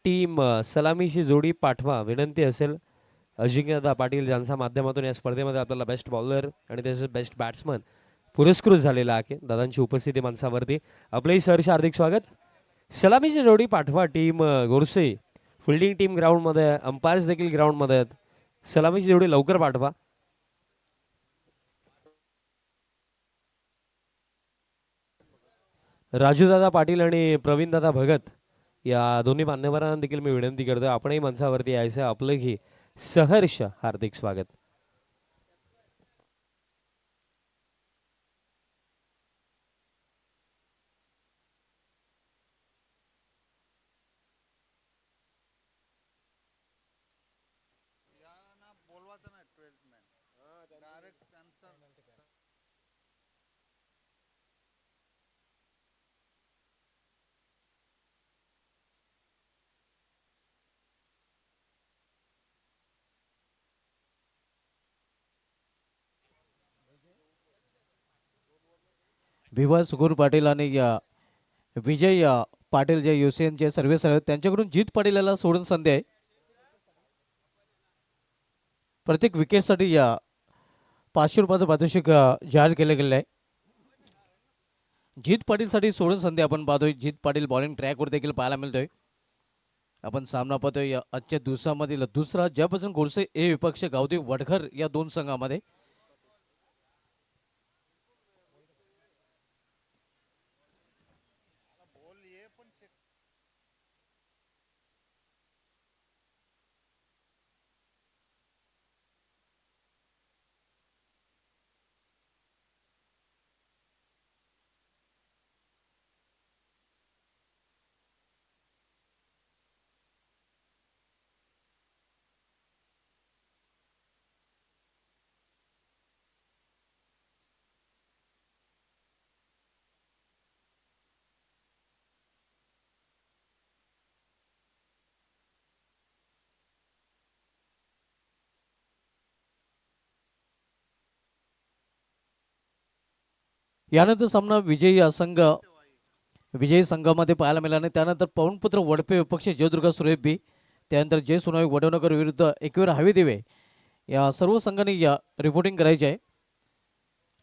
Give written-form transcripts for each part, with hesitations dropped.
Team सलामीची जोडी पाठवा विनंती असेल. अजिंक्यदा पाटील यांच्या माध्यमातून या स्पर्धेमध्ये आपल्याला बेस्ट बॉलर आणि तसेच बेस्ट बॅट्समन पुरस्कृत झालेला आहे. दादांची उपस्थिती माणसावरती आपलंही सहर्ष हार्दिक स्वागत. सलामीची जोडी पाठवा टीम गोरसे. फिल्डिंग टीम ग्राउंडमध्ये, अंपायर्स देखील ग्राउंडमध्ये आहेत. सलामीची जोडी लवकर पाठवा. राजूदादा पाटील आणि प्रवीणदादा भगत या दोन्ही मान्यवरांना देखील मी विनंती करतो, आपणही मंचावरती यायचं. आपलंही सहर्ष हार्दिक स्वागत. विवा सुगुर पाटील आणि विजय पाटील जे युसीएनचे सर्व्हिस आहेत त्यांच्याकडून जीत पाटील याला सोडून संधी आहे. प्रत्येक विकेटसाठी 500 रुपयाचं पारितोषिक जाहीर केले गेले आहे. जीत पाटीलसाठी सोडून संधी आपण पाहतोय. जीत पाटील बॉलिंग ट्रॅकवर देखील पाहायला मिळतोय. आपण सामना पाहतोय आजच्या दिवसामधील दुसरा, ज्यापासून गोडसे ए विपक्ष गावदेव वडघर या दोन संघामध्ये. यानंतर सामना विजयी संघामध्ये पाहायला मिळाला. त्यानंतर पवनपुत्र वडपे विपक्ष जयदुर्गा सुरेश बी, त्यानंतर जय सुनावी वडवणकर विरुद्ध एकवीर हवी देवे या सर्व संघांनी रिपोर्टिंग करायची आहे.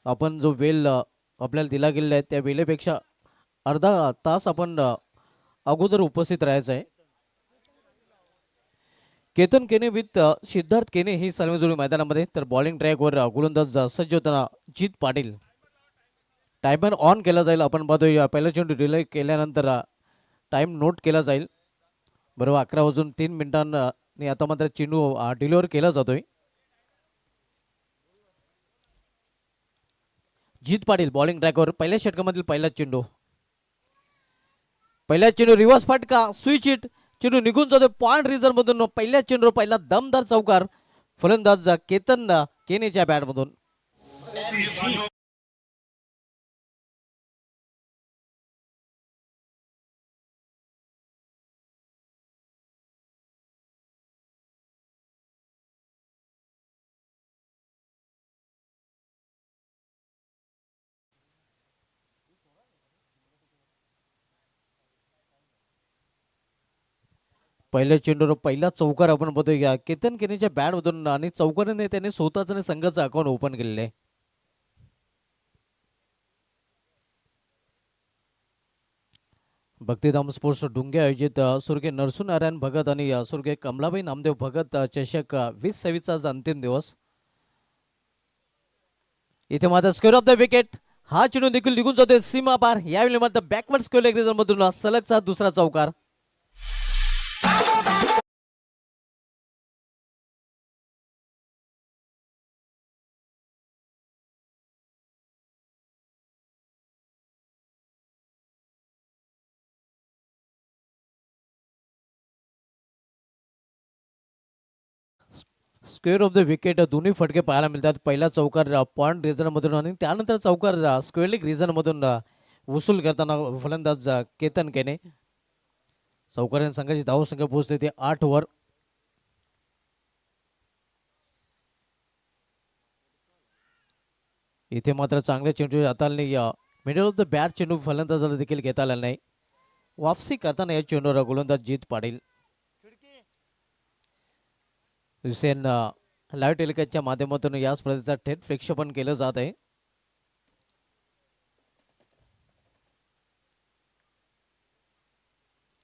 आपण जो वेल आपल्याला दिला गेलेला आहे त्या वेळेपेक्षा अर्धा तास आपण अगोदर उपस्थित राहायचं आहे. केतन केने विथ सिद्धार्थ केने ही सर्व जोडी मैदानामध्ये. तर बॉलिंग ट्रॅकवर गोलंदाज सज्ज होताना जीत पाटील. टायमर ऑन केला जाईल. आपण पाहतोय पहिला चेंडू डिले केल्यानंतर टाइम नोट केला जाईल. बरोबर 11:03 आता मात्र चेंडू डिलिव्हर केला जातोय. जीत पाटील बॉलिंग ट्रॅकवर पहिल्या षटकामधील पहिला चेंडू रिव्हर्स फटका, स्विच हिट, चेंडू निघून जातो पॉइंट रिझर्व मधून. पहिल्या चेंडू पहिला दमदार चौकार फलंदाज केतन केनेच्या बॅट मधून. पहिल्या चेंडूवर पहिला चौकार आपण बघतोय केतन केनेच्या बॅट मधून आणि चौकाराने त्याने स्वतःच आणि संघाचं अकाउंट ओपन केलेलं आहे. भक्तिधाम स्पोर्ट्स डुंगे आयोजित स्वर्गीय नरसूनारायण भगत आणि स्वर्गीय कमलाबाई नामदेव भगत चषक 2026चा अंतिम दिवस. इथे मात्र स्क्वेअर ऑफ द विकेट हा चेंडू देखील निघून जातोय सीमा पार. यावेळी मात्र बॅकवर्ड स्क्वेअर मधून सलगचा दुसरा चौकार. स्क्वेअर ऑफ द विकेट दोन्ही फटके पाहायला मिळतात. पहिला चौकार पॉइंट रिझन मधून आणि त्यानंतर चौकार स्क्वेअर लेग रिझन मधून वसूल करताना फलंदाज केतन केने. चौकाराने संघाची धावसंख्या पोहोचते ते 8 वर. इथे मात्र चांगल्या चेंडू हाताळणे मिडल ऑफ द बॅट चेंडू फलंदाजाला देखील घेता आला नाही. वापसी करताना या चेंडूवर गोलंदाज जीत पाटील. हुसेन लाईव्ह टेलिकास्टच्या माध्यमातून या स्पर्धेचा थेट प्रक्षेपण केलं जात आहे.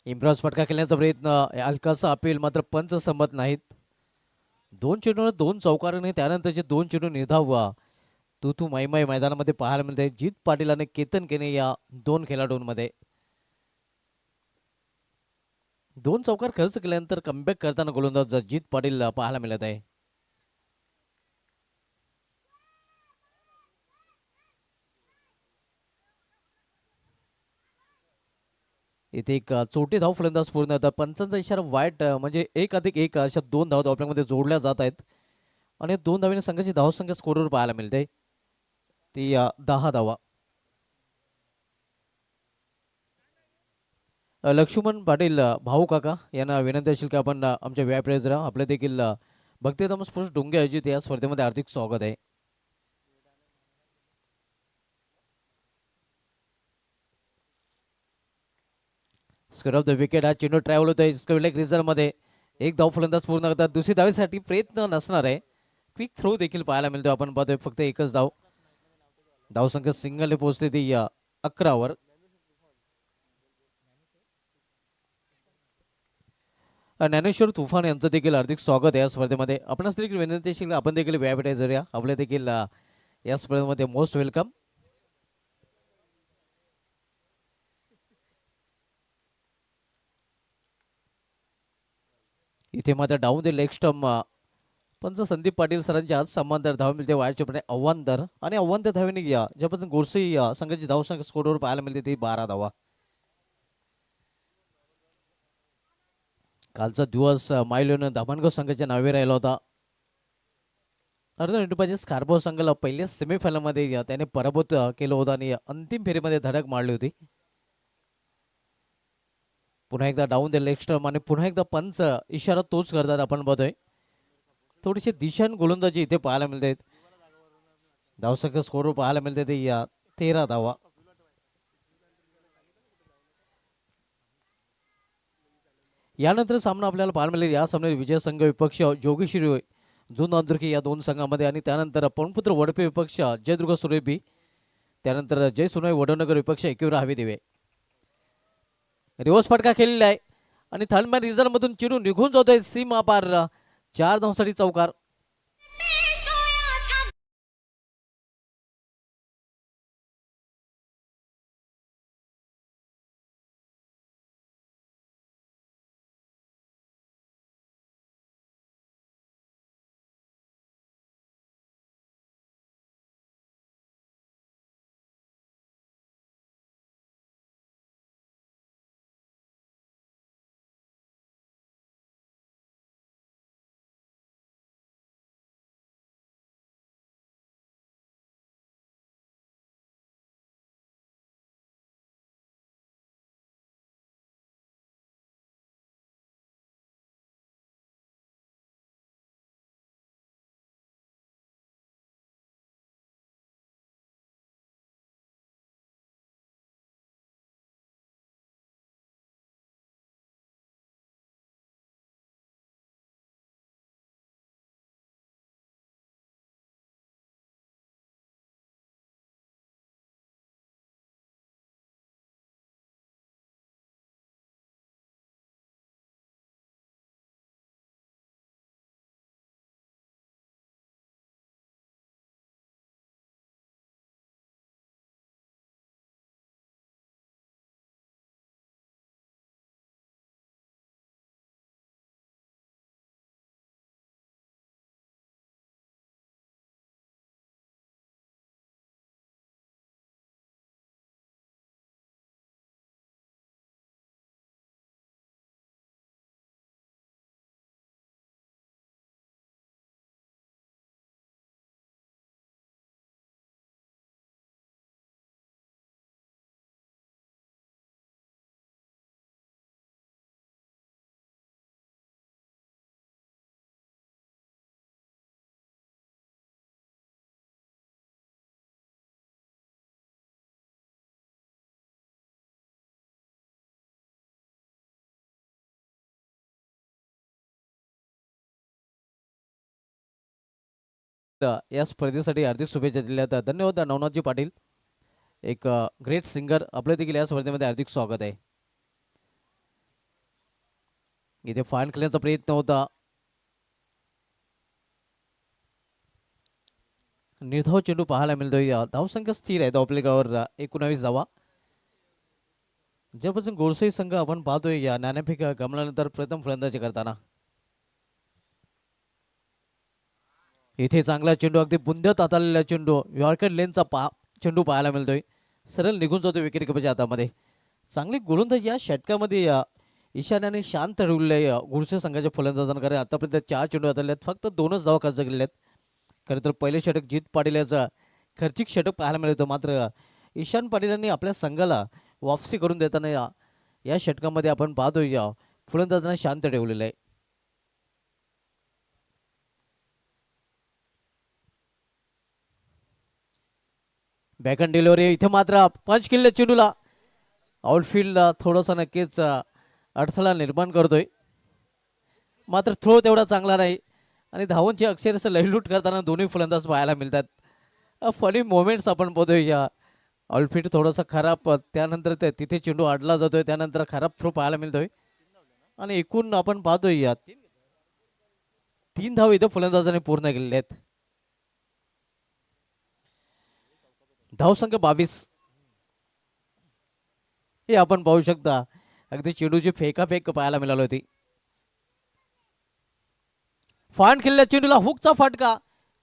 इम्राज फटका खेळण्याचा प्रयत्न, हलकासा अपील, मात्र पंच संमत नाहीत. 2 चेंडूवर 2 चौकाराने त्यानंतरचे 2 चेंडू निर्धाव तू मैमाई मैदानामध्ये पाहायला मिळते. जीत पाटील आणि केतन केने या 2 खेळाडूंमध्ये 2 चौकार खर्च केल्यानंतर कमबॅक करताना गोलंदाज जीत पाटील पाहायला मिळत आहे. इथे एक चोटी धाव फलंदाज पूर्ण होता. पंचांचा इशारा वाईट, म्हणजे 1+1 अशा 2 धावा आपल्यामध्ये जोडल्या जात आहेत आणि 2 धावेने संघाची धावसंख्या स्कोरवर पाहायला मिळते ती 10 धावा. लक्ष्मण पाटील भाऊ काका यांना विनंती असेल की आपण आमच्या व्यापारी जरा आपल्या देखील भक्तिधाम स्पोर्ट्स डोंगे आयोजित या स्पर्धेमध्ये हार्दिक स्वागत आहे. स्क्वेअर ऑफ द विकेट हा चेंडू ट्रॅव्हल होत आहे स्क्वेअर रिझल्ट मध्ये. एक धाव फलंदाज पूर्ण करतात. दुसरी धावेसाठी प्रयत्न नसणार आहे. क्विक थ्रो देखील पाहायला मिळतो. आपण पाहतोय फक्त एकच धाव. धावसंख्या सिंगलने पोहोचते ती 11 वर. ज्ञानेश्वर तुफान यांचं देखील हार्दिक स्वागत आहे या स्पर्धेमध्ये. आपणास देखील विनंती असेल आपण देखील व्यायाम या आपल्या देखील या स्पर्धेमध्ये मोस्ट वेलकम. इथे मात्र डाऊन द लेग स्टंप पंच संदीप पाटील सरांच्या आज समांतर धावा मिळते. वायचेपणे आव्हान दर आणि आव्हान त्या धावेने ज्यापासून गोरसे संघाची धावसंख्या स्कोरवर पाहायला मिळते ती 12 धावा. कालचा दिवस मायलोन धामणगाव संघाच्या नावे राहिला होता. अर्धा पाहिजे स्कार्बो संघाला पहिल्या सेमीफायनल मध्ये त्याने पराभूत केलं होतं आणि अंतिम फेरीमध्ये धडक मारली होती. पुन्हा एकदा डाऊन द लेग स्टंप आणि पुन्हा एकदा पंच इशारा तोच करतात. आपण बघतोय थोडीशी दिशान गोलंदाजी इथे पाहायला मिळते. धावसंख्या स्कोरवर पाहायला मिळते ते 13 धावा. यानंतर सामना आपल्याला पाहायला मिळेल. या सामन्यात विजय संघ विपक्ष जोगेश्वरी जुन अंधुर्की या 2 संघामध्ये आणि त्यानंतर पवनपुत्र वडपे विपक्ष जयदुर्गा सुरेबी, त्यानंतर जय सोनई वडवणकर विपक्ष एकविरा हवी देवे. रिवर्स फटका खेळलेला आहे आणि थर्ड मॅन रिझल्ट मधून चिरून निघून जातोय सीमा पार. 4 धावांसाठी चौकार. या स्पर्धेसाठी हार्दिक शुभेच्छा दिल्या आहेत. धन्यवाद नवनाथजी पाटील, एक ग्रेट सिंगर. आपले देखील या स्पर्धेमध्ये हार्दिक स्वागत आहे. इथे फाईन खेळण्याचा प्रयत्न होता. निर्धाव चेंडू पाहायला मिळतोय. धावसंख्या स्थिर आहे धावपलिकावर 19 धावा. ज्यापासून गोडसई संघ आपण पाहतोय या नाणेफेक गमल्यानंतर प्रथम फलंदाजी करताना. इथे चांगला चेंडू, अगदी बुंद्यात हाताळलेला चेंडू, यॉर्कर लेनचा चेंडू पाहायला मिळतोय. सरळ निघून जातो विकेट किपरच्या हातामध्ये. चांगली गोलंदाजी या षटकामध्ये ईशान्याने शांत ठेवलेल्या गुडसे संघाच्या फलंदाजांकडे आतापर्यंत 4 चेंडू हाताळले आहेत. फक्त 2च धावा खर्च केलेले आहेत. खरं तर पहिले षटक जीत पाटील याचा खर्चिक षटक पाहायला मिळतं. मात्र ईशान पाटील यांनी आपल्या संघाला वापसी करून देताना या षटकामध्ये आपण पाहतोय फलंदाजांना शांत ठेवलेलं आहे. Backhand delivery. इथे मात्र पंच केलेल्या चेंडूला आउटफील्डला थोडासा नक्कीच अडथळा निर्माण करतोय. मात्र थ्रो तेवढा चांगला नाही आणि धावांची अक्षरशः लयलूट करताना दोन्ही फलंदाज पाहायला मिळतात. फनी मोमेंट्स आपण बघतोय. या आउटफील्ड थोडासा खराब, त्यानंतर तिथे चेंडू अडला जातोय, त्यानंतर खराब थ्रो पाहायला मिळतोय आणि एकूण आपण पाहतोय या 3 धाव इथे फलंदाजाने पूर्ण केलेले आहेत. धावसंख्या 22. हे आपण पाहू शकता. अगदी चेंडूची फेकाफेक पाहायला मिळाली होती. फांड खेळल्या चेंडूला हुकचा फटका,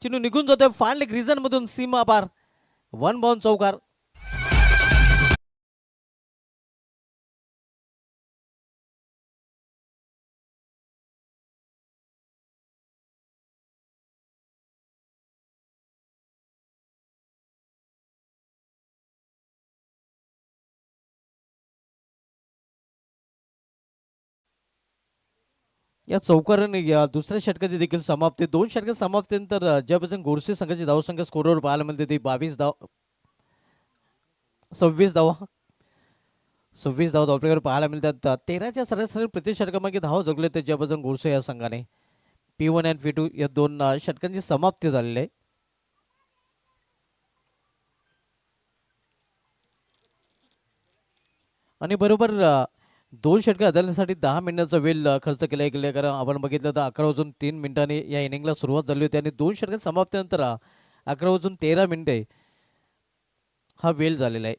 चेंडू निघून जातोय फांड लेग रिजन मधून सीमा पार. 1 बाउंड चौकार. या चौकाराने या दुसऱ्या षटकाची देखील समाप्ती. 2 षटक समाप्तीनंतर ज्यापासून गोडसे संघाची धावसंख्या स्कोरवर पाहायला मिळते ती 26 धाव 26 धावा 26 धाव धावपैकी पाहायला मिळतात. 13च्या सरासरी प्रति षटकामागे धाव जगले ते ज्यापासून गोडसे या संघाने. P1 आणि P2 या 2 षटकांची समाप्ती झालेली आहे. आणि बरोबर 2 षटके हाताळण्यासाठी 10 मिनिटाचा वेळ खर्च केला गेला. कारण आपण बघितलं तर 11:03 या इनिंगला सुरुवात झाली होती आणि 2 षटके समाप्तीनंतर 11:13 हा वेळ झालेला आहे.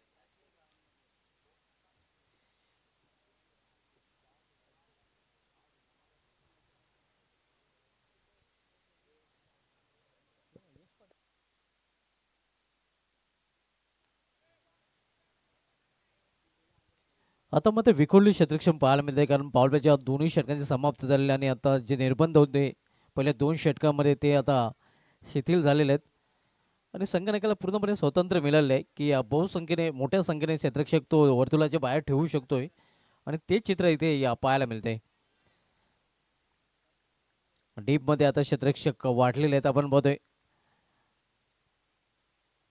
आता मग ते विखुरली क्षेत्रक्षम पाहायला मिळते. कारण पावलच्या दोन्ही षटकांची समाप्ती झालेली आणि आता जे निर्बंध होते पहिल्या 2 षटकामध्ये ते आता शिथिल झालेले आहेत आणि संगणकाला पूर्णपणे स्वतंत्र मिळाले आहे की बहुसंख्येने मोठ्या संख्येने क्षेत्ररक्षक तो वर्तुळाच्या बाहेर ठेवू शकतोय आणि ते चित्र इथे पाहायला मिळते. डीपमध्ये आता क्षेत्ररक्षक वाढलेले आहेत. आपण बघतोय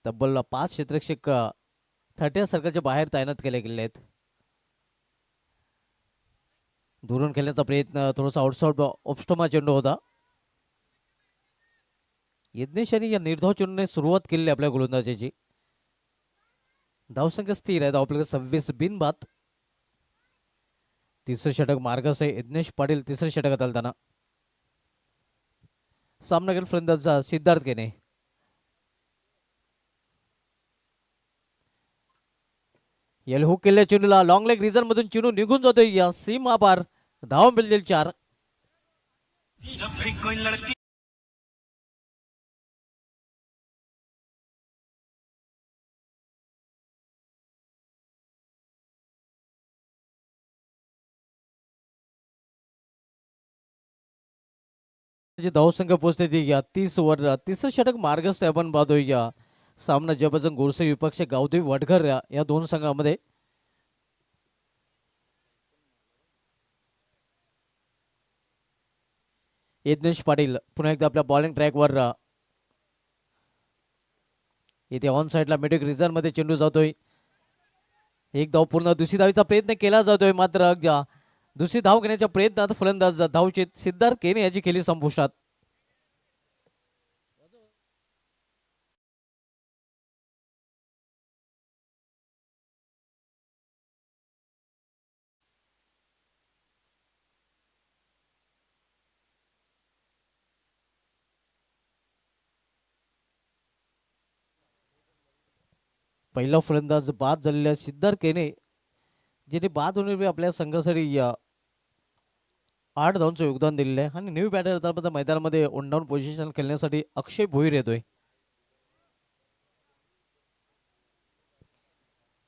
तब्बल 5 क्षेत्ररक्षक 30 सर्कलच्या बाहेर तैनात केले गेले आहेत. दुरून खेळण्याचा प्रयत्न, थोडासा आउटसाइड ऑफस्टोमा चेंडू होता. यज्ञेश यांनी या निर्धाव चेंडूने सुरुवात केली आपल्या गोलंदाजीची. धावसंख्या स्थिर आहे. धावपैकी 26 बिनबाद. तिसरं षटक मार्गस आहे. यज्ञेश पाटील तिसरं षटक हाताळताना. सामनावीर फलंदाज सिद्धार्थ केने. येल हुक केलेल्या चेंडूला लॉंग लेग रिझन मधून चेंडू निघून जातोय या सीमा पार. धाव मिळतील 4. धावसंख्या पोहोचते ती या 30 वर. तिसरं षटक मार्गस्थ आपण पाहतोय या सामना जबरदस्त गोडसे विपक्ष गावदेवी वडघर या 2 संघामध्ये. यज्ञेश पाटील पुन्हा एकदा आपल्या बॉलिंग ट्रॅकवर. इथे ऑन साइडला मिडिक रिझर्व मध्ये चेंडू जातोय. एक धाव पूर्ण. दुसरी धावीचा प्रयत्न केला जातोय मात्र दुसरी धाव घेण्याच्या प्रयत्नात फलंदाज धावचीत सिद्धार्थ केने याची केली संपुष्टात. पहिला फलंदाज बाद झालेल्या सिद्धार्थ केने ज्याने बाद होण्यापूर्वी आपल्या संघासाठी 8 धावांचं योगदान दिलेलं आहे. आणि न्यू बॅटर मैदानामध्ये ऑन डाऊन पोझिशन खेळण्यासाठी अक्षय भोईर येतोय.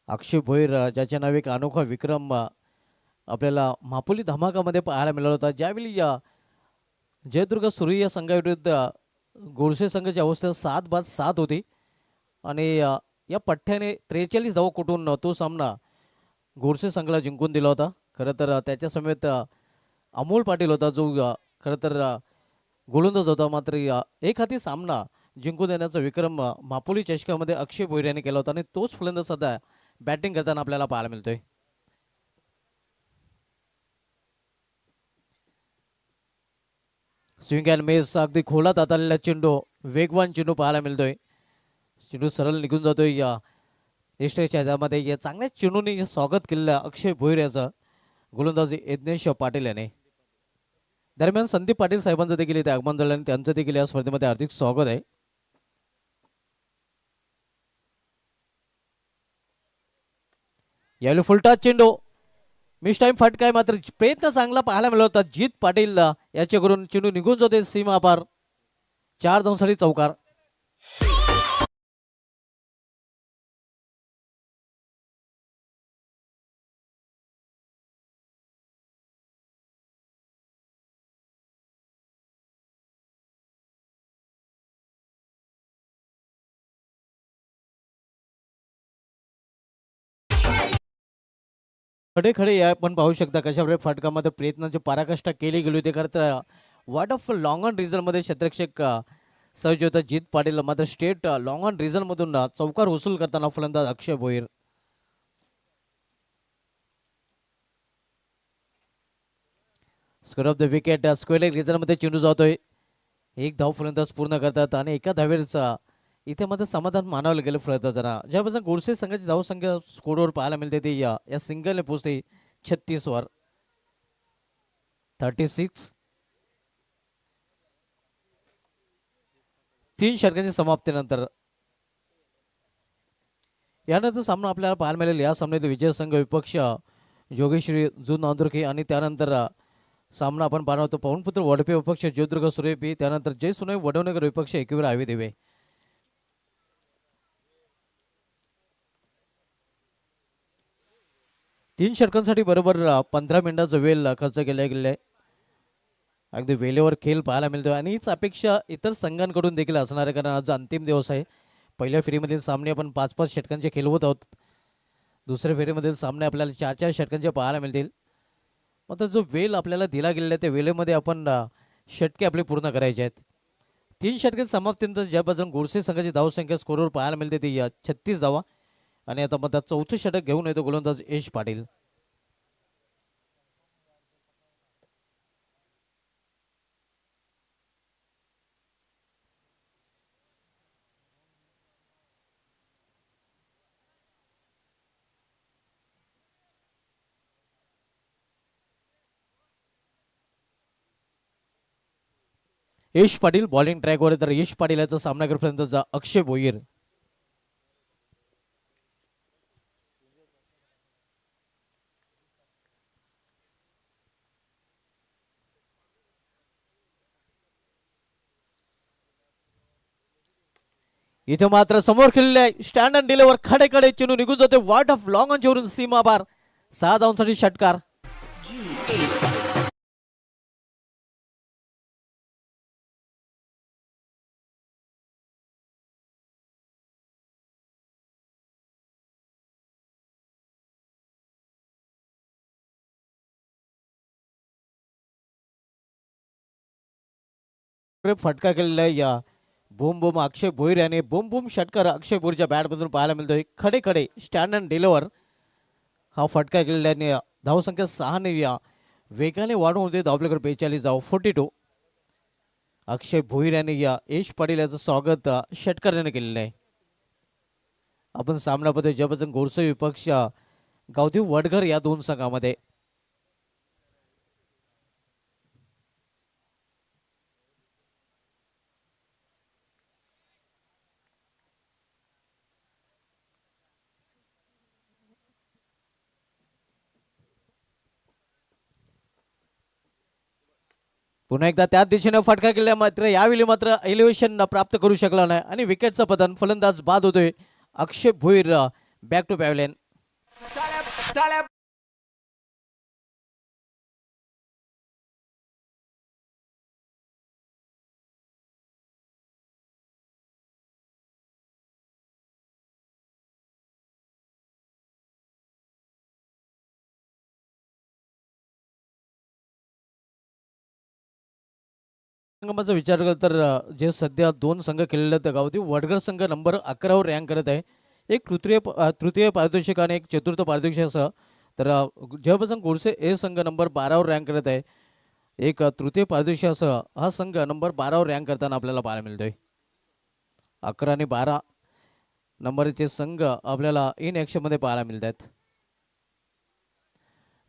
अक्षय भोईर ज्याच्या नावे एक अनोखा विक्रम आपल्याला मापुली धमाकामध्ये पाहायला मिळाला होता. ज्यावेळी जयदुर्ग सूर्य या संघाविरुद्ध गोडसे संघाची अवस्था 7-7 होती आणि या पठ्ठ्याने 43 धावा कुठून तो सामना गोडसे संघाला जिंकून दिला होता. खरं तर त्याच्या समेत अमोल पाटील होता जो खरं तर गोलंदाज होता. मात्र एक हाती सामना जिंकून देण्याचा विक्रम मापोली चषकामध्ये अक्षय भोईर यांनी केला होता आणि तोच फलंदाज सध्या बॅटिंग करताना आपल्याला पाहायला मिळतोय. स्विंग अँड मिस अगदी खोलात आलेला चेंडू, वेगवान चेंडू पाहायला मिळतोय. चेंडू सरळ निघून जातोय या एस्ट्रेच्या ह्याच्यामध्ये. या चांगल्या चेंडूने स्वागत केलेलं अक्षय भोईर याचं गोलंदाज यज्ञेश पाटील याने. दरम्यान संदीप पाटील साहेबांचं देखील इथे आगमन झालं आणि त्यांचं देखील या स्पर्धेमध्ये हार्दिक स्वागत आहे. यावेळी फुलटा चेंडू, मिस टाइम फटका आहे. मात्र प्रयत्न चांगला पाहायला मिळाला होता जीत पाटील याच्याकडून. चेंडू निघून जाते सीमा पार. 4 धावांसाठी चौकार. खडे खडे आपण पाहू शकता कशा प्रकारे फटकामध्ये प्रयत्नाची पराकाष्ठा केली गेली होती. खरं वाट ऑफ लॉंग ऑन रिझल्ट मध्ये क्षेत्ररक्षक सहज होता जीत पाटील. मात्र स्टेट लॉंग ऑन रिझल्ट मधून चौकार वसूल करताना फलंदाज Akshay Bhoir. Square off the wicket square leg result मध्ये चेंडू जातोय. 1 धाव फलंदाज पूर्ण करतात आणि एका धावेचा इथे मध्ये समाधान मानावलं गेलं फलंदाजांना. ज्यापासून गोडसे संघाची धावसंख्या स्कोरवर पाहायला मिळते ती या सिंगलने पोहोचते 36 वर. 36. 3 षटकांच्या समाप्तीनंतर यानंतर सामना आपल्याला पाहायला मिळेल. या सामन्यात विजय संघ विपक्ष जोगेश्वरी जून नांदुरकी आणि त्यानंतर सामना आपण पाहणार होतो पवनपुत्र वडपे विपक्ष जयदुर्ग सूर्यपी. त्यानंतर जय सुनय वडवणकर विपक्ष एकवीर हवी देवे. तीन षटकांसाठी बरोबर 15 मिनिटाचा वेळ खर्च केला गेला आहे. अगदी वेळेवर खेळ पाहायला मिळतो आणि हीच अपेक्षा इतर संघांकडून देखील असणार आहे. कारण आज अंतिम दिवस आहे. पहिल्या फेरीमधील सामने आपण 5-5 षटकांचे खेळवत आहोत. दुसऱ्या फेरीमधील सामने आपल्याला 4-4 षटकांचे पाहायला मिळतील. मात्र जो वेळ आपल्याला दिला गेलेला आहे त्या वेळेमध्ये आपण षटके आपले पूर्ण करायचे आहेत. 3 षटके समाप्तीनंतर ज्यापासून गोडसे संघाची धावसंख्या स्कोरवर पाहायला मिळते ती 36 धावा. आणि आता मग चौथं षटक घेऊन येतो गोलंदाज यश पाटील. यश पाटील बॉलिंग ट्रॅकवर. तर यश पाटील याचा सामना करपर्यंत अक्षय भोईर. इथे मात्र समोर खेळलेले आहे स्टँड अँड डिलेवर खडे चेंडू निघून जाते वाट ऑफ लॉंग ऑन वरून सीमा बार. 6 धावांसाठी षटकार. फटका केलेला आहे या बोम बोम अक्षय भोईर याने. बोम बोम षटकार अक्षय भोईरच्या बॅटमधून पाहायला मिळतोय. खडे स्टँड अँड डिलेवर हा फटका केलेल्याने धावसंख्या 6 ने वेगाने वाढवून होते. धावपल्याकडे 42 धाव 42. अक्षय भोईर याने यश पाटील याचं स्वागत षटकाराने केलेलं आहे. आपण सामनामध्ये ज्यापासून गोडसे विपक्ष गावदेव वडघर या दोन संघामध्ये पुन्हा एकदा त्याच दिशेने फटका केला, मात्र यावेळी मात्र एलिव्हेशन प्राप्त करू शकला नाही आणि विकेटचं पतन. फलंदाज बाद होतोय. अक्षय भोईर बॅक टू पॅव्हलियन. संगमाचा विचार केला तर जे सध्या दोन संघ खेळलेले आहेत गावती वडगर संघ नंबर 11वर रँक करत आहे. एक तृतीय पारितोषिक आणि एक चतुर्थ पारितोषिकासह. तर जयभजन गोडसे हे संघ नंबर 12वर रँक करत आहे. एक तृतीय पारितोषिकासह हा संघ नंबर 12वर रँक करताना आपल्याला पाहायला मिळतोय. 11 आणि 12 नंबरचे संघ आपल्याला इन ॲक्शनमध्ये पाहायला मिळत आहेत.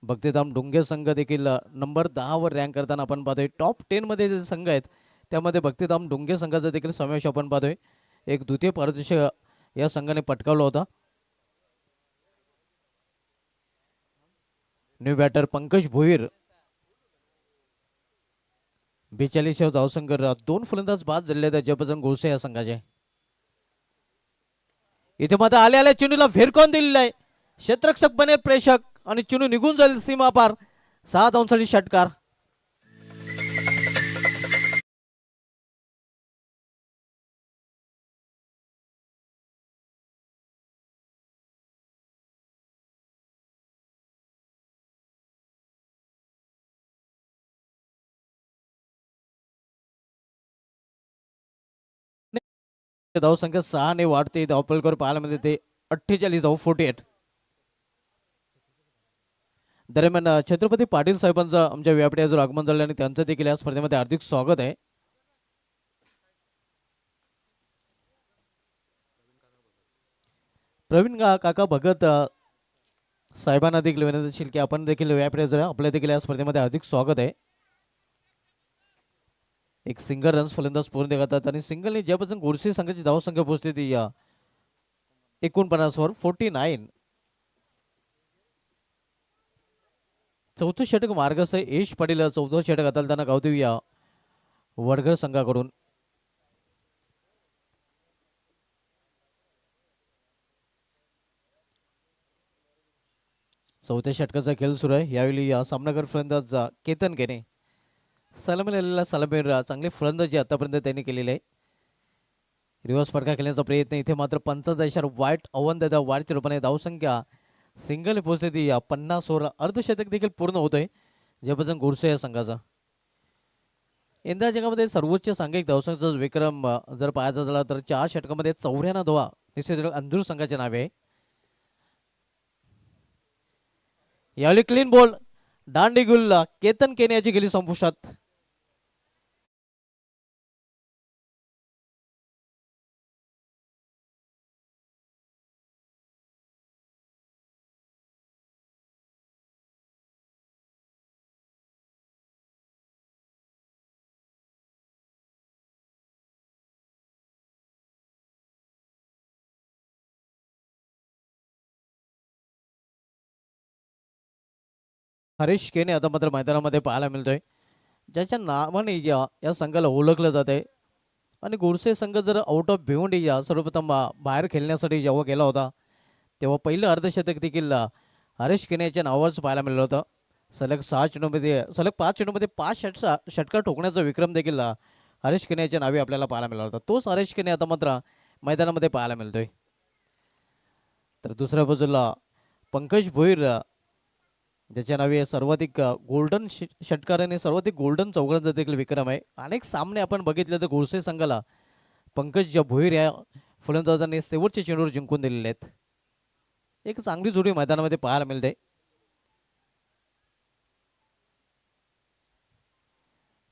भक्तिधाम डोंगे संघ देखील नंबर 10वर रँक करताना आपण पाहतोय. टॉप 10मध्ये जे संघ आहेत त्यामध्ये भक्तिधाम डोंगे संघाचा देखील समावेश आपण पाहतोय. एक द्वितीय पारितोषिक या संघाने पटकावला होता. न्यू बॅटर पंकज भोईर 42 धावसंख्या. दोन फलंदाज बाद झालेले आहेत जयभजन गोडसे या संघाचे. इथे मात्र आल्या चेंडूला फेरकावून दिलेला आहे. क्षेत्ररक्षक बनेल प्रेक्षक आणि चेंडू निघून जाईल सीमा पार. 6 धावांसाठी षटकार. धावसंख्या 6 ने वाढते. धावपलकर पाहायला मिळते ते 48 धाव 48. दरम्यान छत्रपती पाटील साहेबांचं आमच्या व्यापड्याचं आगमन झालं आणि त्यांचं देखील या स्पर्धेमध्ये हार्दिक स्वागत आहे. प्रवीण काका भगत साहेबांना देखील विनंती की आपण देखील व्यापड्याचं आपल्या देखील या स्पर्धेमध्ये हार्दिक स्वागत आहे. एक सिंगल रन्स फलंदाज पूर्ण करतात आणि सिंगलने ज्यापासून गोडसे संघाची धावसंख्या पोहोचते ती 49 वर 49. चौथं षटक मार्गस्थ यश पाटील चौथं षटक हाताळताना गावदेवी या वडगर संघाकडून. चौथ्या षटकाचा खेळ सुरू आहे. यावेळी सामनागर फलंदाज केतन केने सलामीला सलामीर चांगले फलंदाजी आतापर्यंत त्यांनी केलेले आहे. रिव्हर्स फटका खेळण्याचा प्रयत्न. इथे मात्र 55 वाईट अवंदादा वाढच्या रूपाने धावसंख्या सिंगल पोहोचते ती 50 वर. अर्धशतक देखील पूर्ण होतोय जयभजन गोडसे या संघाचा. यंदा जगामध्ये सर्वोच्च सांघिक धावसंख्येचा विक्रम जर पाहायचा झाला तर 4 षटकामध्ये 94 धावा निश्चित अंजूर संघाच्या नावे आहे. यावेळी क्लीन बॉल दांडीगुल केतन केने याची गेली संपुष्टात. हरीश केने आता मात्र मैदानामध्ये पाहायला मिळतोय, ज्याच्या नावाने या संघाला ओळखलं जात आहे. आणि गोडसे संघ जर आउट ऑफ भिवंडी या सर्वप्रथम बाहेर खेळण्यासाठी जेव्हा गेला होता तेव्हा पहिलं अर्धशतक देखील हरीश केने याच्या नावावरच पाहायला मिळालं होतं. सलग 5 चेंडूमध्ये 5 षटकार ठोकण्याचा विक्रम देखील हरीश केने याच्या नावे आपल्याला पाहायला मिळाला होता. तोच हरीश केने आता मात्र मैदानामध्ये पाहायला मिळतोय. तर दुसऱ्या बाजूला पंकज भोईर ज्याच्या नावे सर्वाधिक गोल्डन षटकार आणि सर्वाधिक गोल्डन चौकांचा देखील विक्रम आहे. अनेक सामने आपण बघितले तर गोडसे संघाला पंकज भोईर या फलंदाजांनी शेवटच्या चेंडूवर जिंकून दिलेले आहेत. एक चांगली जोडी मैदानामध्ये पाहायला मिळते.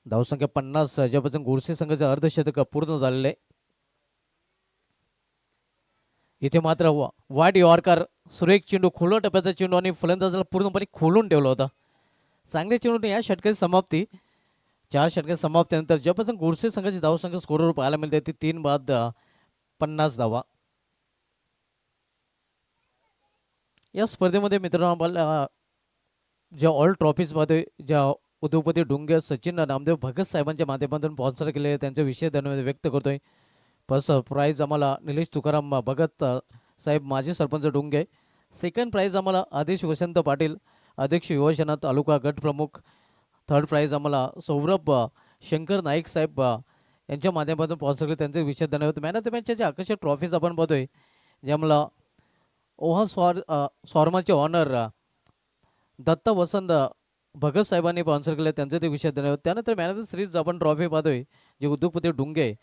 धावसंख्या 50 ज्यापासून गोडसे संघाचे अर्धशतक पूर्ण झालेले. इथे मात्र वाईट यॉर्कर सुरेख चेंडू खोलून टप्प्याचा चेंडू आणि फलंदाजाला पूर्णपणे खोलून ठेवला होता. चांगल्या चेंडूने या षटकाची समाप्ती. 4 षटकाची समाप्तीनंतर ज्यापासून गोडसे संघाची धावसंख्या स्कोरवर पाहायला मिळते ती 3 बाद 50 धावा. या स्पर्धेमध्ये मित्रांनो आपल्याला ज्या ऑल ट्रॉफीजमध्ये ज्या उद्योगपती डुंगे सचिन नामदेव भगत साहेबांच्या माध्यमातून स्पॉन्सर केलेले त्यांचे विषय धन्यवाद व्यक्त करतोय. फर्स्ट प्राइज आम्हाला निलेश तुकाराम भगत साहेब माजी सरपंच डुंगे. सेकंड प्राइज आम्हाला आदेश वसंत पाटील अध्यक्ष युवासेना तालुका गट प्रमुख. थर्ड प्राइज आम्हाला सौरभ शंकर नाईक साहेब यांच्या माध्यमातून स्पॉन्सर केले त्यांचे विशेष धन्यवाद. मॅन ऑफ द मॅचच्या जे आकर्षक ट्रॉफीज आपण बघतोय जे आम्हाला ओहा स्वारमाचे ऑनर दत्ता वसंत भगत साहेबांनी स्पॉन्सर केले त्यांचे ते विशेष धन्यवाद. त्यानंतर मॅन ऑफ द सिरीज आपण ट्रॉफी पाहतोय जे उद्योगपती डुंगे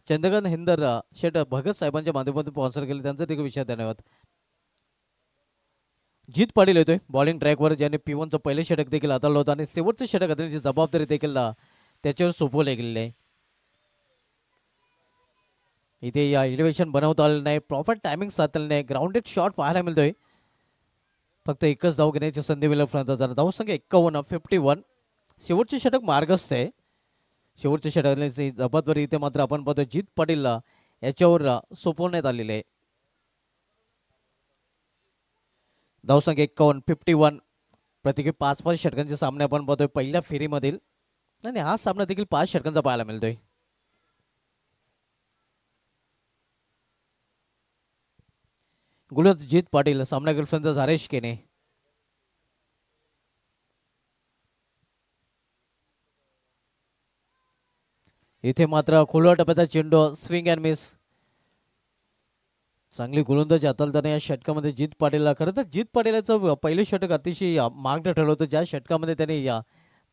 चंद्रकांत हिंदर शेट भगत साहेबांच्या माध्यमातून स्पॉन्सर केले त्यांचे देखील विशेष धन्यवाद. जीत पाटील येतोय बॉलिंग ट्रॅकवर ज्याने P1चं पहिले षटक देखील हाताळलं होतं आणि शेवटचं षटक हाताळण्याची जबाबदारी देखील त्याच्यावर सोपवली गेलेली आहे. इथे या इलिव्हेशन बनवता आलेलं नाही, प्रॉपर टायमिंग साधलेलं नाही, ग्राउंडेड शॉट पाहायला मिळतोय. फक्त एकच धाव घेण्याची संधी मिळाली. धावसंख्या 51. शेवटचे षटक मार्गस्थ आहे. शेवटच्या षटकाची जबाबदारी इथे मात्र आपण पाहतो जीत पाटीलला याच्यावर सोपवण्यात आलेली आहे. धावसंख्या 51. प्रत्येकी 5-5 षटकांचे सामने आपण पाहतोय पहिल्या फेरीमधील आणि हा सामना देखील 5 षटकांचा पाहायला मिळतोय. गुलत जीत पाटील सामना गर्लफ्रेंड हरेश केने. इथे मात्र खोलवर टप्प्याचा चेंडू स्विंग अँड मिस. चांगली गोलंदाजी हाताळताना या षटकामध्ये जीत पाटीलला खरं तर जीत पाटीलचं पहिलं षटक अतिशय मार्ग ठरलं होतं ज्या षटकामध्ये त्याने या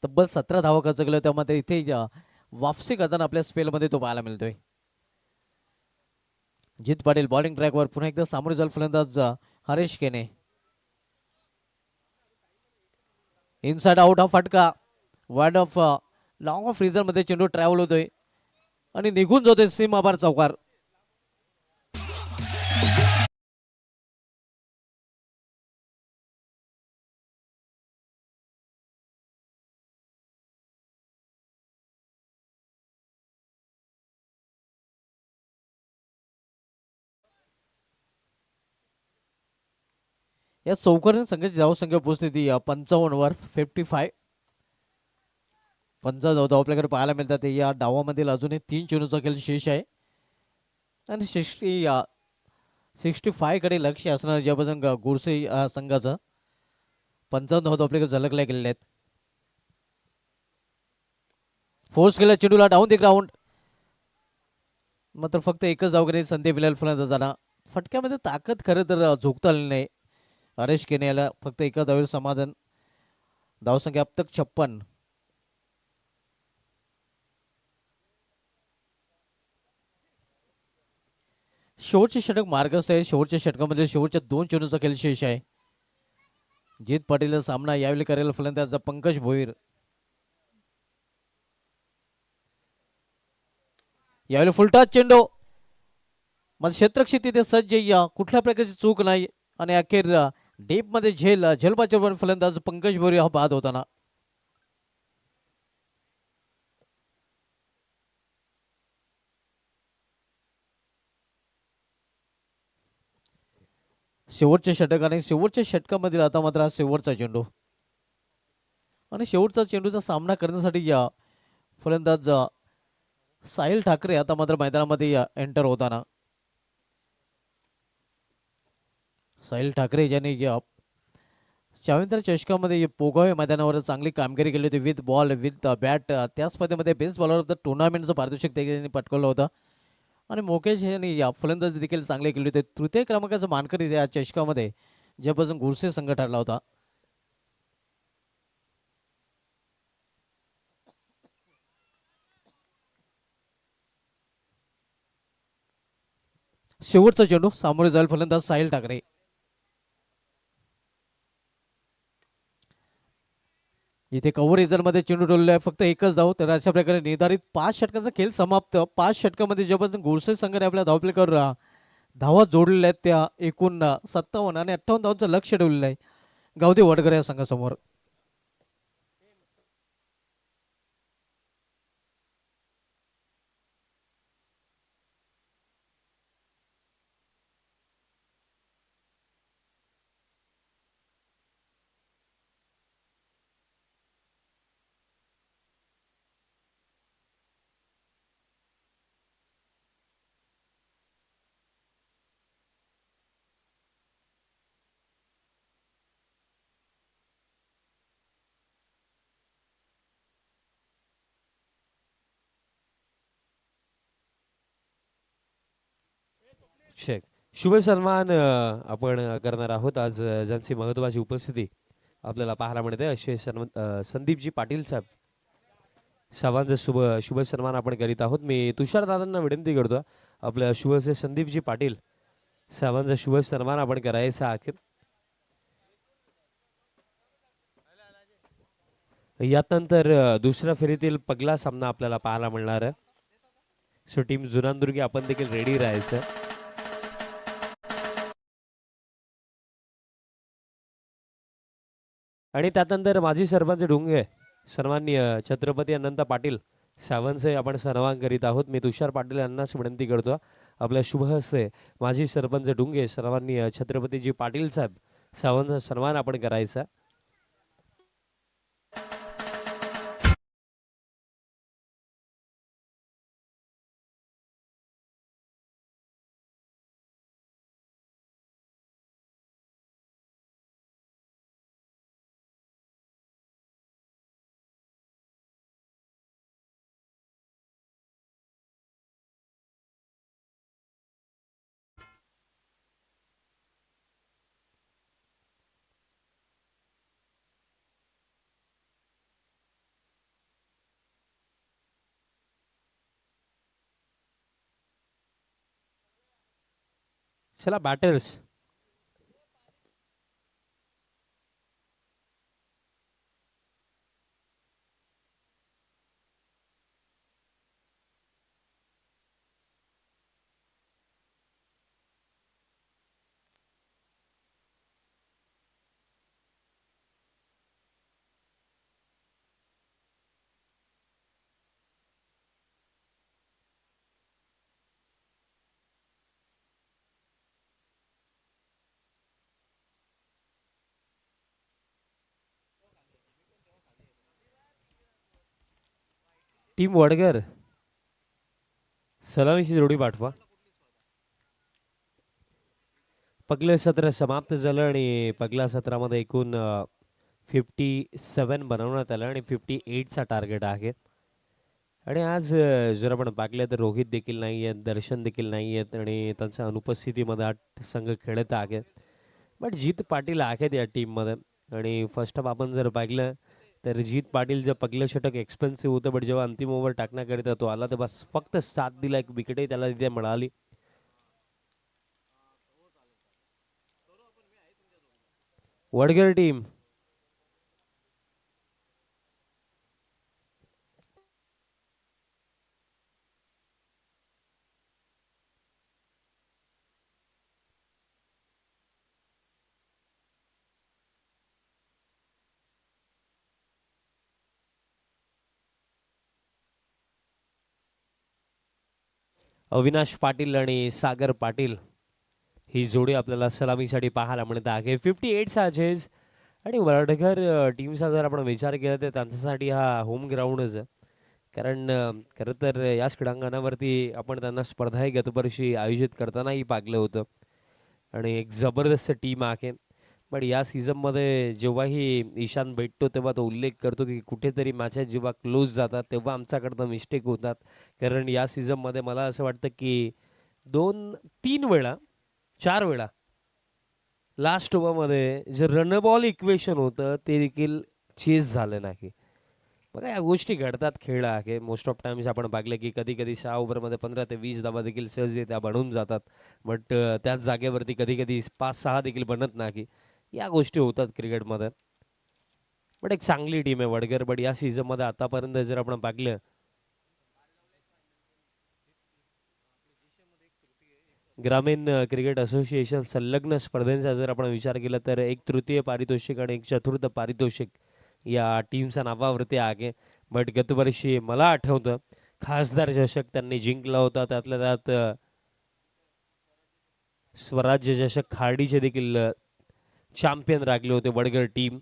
तब्बल 17 धावा खर्च केल्या त्यामध्ये इथे वापसी करताना आपल्या स्पेलमध्ये तो पाहायला मिळतोय. जीत पाटील बॉलिंग ट्रॅकवर पुन्हा एकदा सामोरे जाईल फलंदाज हरेश केने. इनसाइड आउट हा फटका wide of long of reason मध्ये चेंडू ट्रॅव्हल होतोय आणि निघून जातोय सीमापार चौकार. या चौकारीने संघाची धावसंख्या पोहोचली ती 55 55. 55 धाव आपल्याकडे पाहायला मिळतात. या डावामधील अजूनही 3 चेंडूचा खेळ शेष आहे आणि 65 कडे लक्ष असणार ज्यापासून गुरसे संघाचं 55 धाव आपल्याकडे झलकल्या गेलेल्या आहेत. फोर्स केला चेंडूला डाऊन दी ग्राउंड मात्र फक्त एकच धाव घेण्याची संधी मिळेल फलंदाजांना. फटक्यामध्ये ताकद खरं तर झोकता आली नाही. हरेश केने याला फक्त एका धावेवर समाधान. धावसंख्या अब तक 56. शेवटचे षटक मार्गस्थ आहे. शेवटच्या षटकामध्ये शेवटच्या 2 चेंडूचा खेळ शेष आहे. जीत पाटीलचा सामना यावेळी करेल फलंदाज पंकज भोईर. यावेळी फुलटाच चेंडू मग क्षेत्रक्षित तिथे सज्ज कुठल्या प्रकारची चूक नाही आणि अखेर डीप मध्ये झेलबाच्या फलंदाज पंकज भोईर हा बाद होताना. शेवटचे षटक आणि शेवटच्या षटकामधील आता मात्र हा शेवटचा चेंडू आणि शेवटचा चेंडूचा सामना करण्यासाठी या फलंदाज साहिल ठाकरे आता मात्र मैदानामध्ये एंटर होताना. साहिल ठाकरे ज्यांनी चाविंद्र चषकामध्ये पोगावे मैदानावर चांगली कामगिरी केली होती विथ बॉल विथ बॅट. त्या स्पर्धेमध्ये बेस्ट बॉलर ऑफ द टुर्नामेंटचं पारितोषिक त्यांनी पटकवलं होतं आणि मुकेश यांनी या फलंदाजी देखील चांगले केले होते. तृतीय क्रमांकाचं मानकरी या चषकामध्ये ज्यापासून गुरसे संघ ठरला होता. शेवटचा चेंडू सामोरे जाईल फलंदाज साहिल ठाकरे. इथे कव्हर मध्ये चेंडू ठेवलेला आहे फक्त एकच धाव. तर अशा प्रकारे निर्धारित 5 षटकांचा खेळ समाप्त. 5 षटकामध्ये जेव्हा गुरसे संघाने आपल्या धावपलेकर धावा जोडलेल्या आहेत त्या एकूण 57 आणि 58 धावांचं लक्ष ठेवलेलं आहे गावदे वडकर या संघासमोर. चेक. शुभ सन्मान आपण करणार आहोत आज ज्यांची महत्वाची उपस्थिती आपल्याला पाहायला मिळते असे संदीपजी पाटील साहेब सर्वांचा शुभ सन्मान आपण करीत आहोत. मी तुषार दादांना विनंती करतो आपल्या शुभसे संदीपजी पाटील सर्वांचा शुभ सन्मान आपण करायचा अखेर. यानंतर दुसऱ्या फेरीतील पगला सामना आपल्याला पाहायला मिळणार आहे. सो टीम जुनानदुर्गी आपण देखील रेडी राहायचं. आणि त्यानंतर माजी सरपंच डोंगे सन्माननीय छत्रपती अनंत पाटील सावंतचे आपण सन्मान करीत आहोत. मी तुषार पाटील यांनाच विनंती करतो आपल्या शुभ हस्ते माजी सरपंच डोंगे सन्माननीय छत्रपतीजी पाटील साहेब सावंतचा सन्मान आपण करायचा. चला बॅटर्स टीम वडगर सलामीची जोडी पाठवा. पगले सत्र समाप्त झालं आणि पगल्या सत्रामध्ये एकूण 57 बनवण्यात आलं आणि 58चा टार्गेट आहे. आणि आज जर आपण पाहिलं तर रोहित देखील नाही आहेत, दर्शन देखील नाही आहेत आणि त्यांच्या अनुपस्थितीमध्ये 8 संघ खेळत आहेत. बट जीत पाटील आहेत या टीममध्ये. आणि फर्स्ट हाफ आपण जर पाहिलं तर जीत पाटीलचं पहिलं षटक एक्सपेन्सिव्ह होतं, बट जेव्हा अंतिम ओव्हर टाकण्याकरिता तो आला तर बस फक्त साथ दिला, एक विकेटही त्याला तिथे मिळाली. वडगर टीम अविनाश पाटील आणि सागर पाटील ही जोडी आपल्याला सलामीसाठी पाहायला मिळत आहे. 58चा चेज. आणि वडगर टीमचा जर आपण विचार केला तर त्यांच्यासाठी हा होम ग्राउंडच आहे. कारण खरं तर याच क्रीडांगणावरती आपण त्यांना स्पर्धाही गतवर्षी आयोजित करतानाही पाहिलं होतं आणि एक जबरदस्त टीम आहे. पण या सीझनमध्ये जेव्हाही ईशान भेटतो तेव्हा तो उल्लेख करतो की कुठेतरी मॅचेस जेव्हा क्लोज जातात तेव्हा आमच्याकडनं मिस्टेक होतात. कारण या सीझनमध्ये मला असं वाटतं की 2-3 वेळा 4 वेळा लास्ट ओव्हरमध्ये जे रन बॉल इक्वेशन होतं ते देखील चेस झालं नाही. बघा या गोष्टी घडतात खेळ आहे. मोस्ट ऑफ टाइम्स आपण पाहिलं की कधी कधी 6 ओव्हरमध्ये 15 ते 20 धावा देखील सहजरित्या बनून जातात. बट त्याच जागेवरती कधी कधी 5-6 देखील बनत नाही. या गोष्टी होतात क्रिकेटमध्ये. बट एक चांगली टीम आहे वडगर. बट या सीझनमध्ये आतापर्यंत जर आपण पाहिलं ग्रामीण क्रिकेट असोसिएशन संलग्न स्पर्धेचा जर आपण विचार केला तर 1/3 पारितोषिक आणि 1/4 पारितोषिक या टीमच्या नावावरती आहे. बट गतवर्षी मला आठवतं खासदार चषक त्यांनी जिंकला होता. त्यातल्या त्यात स्वराज्य चषक खार्डीचे देखील चॅम्पियन राखले होते वडगर टीम.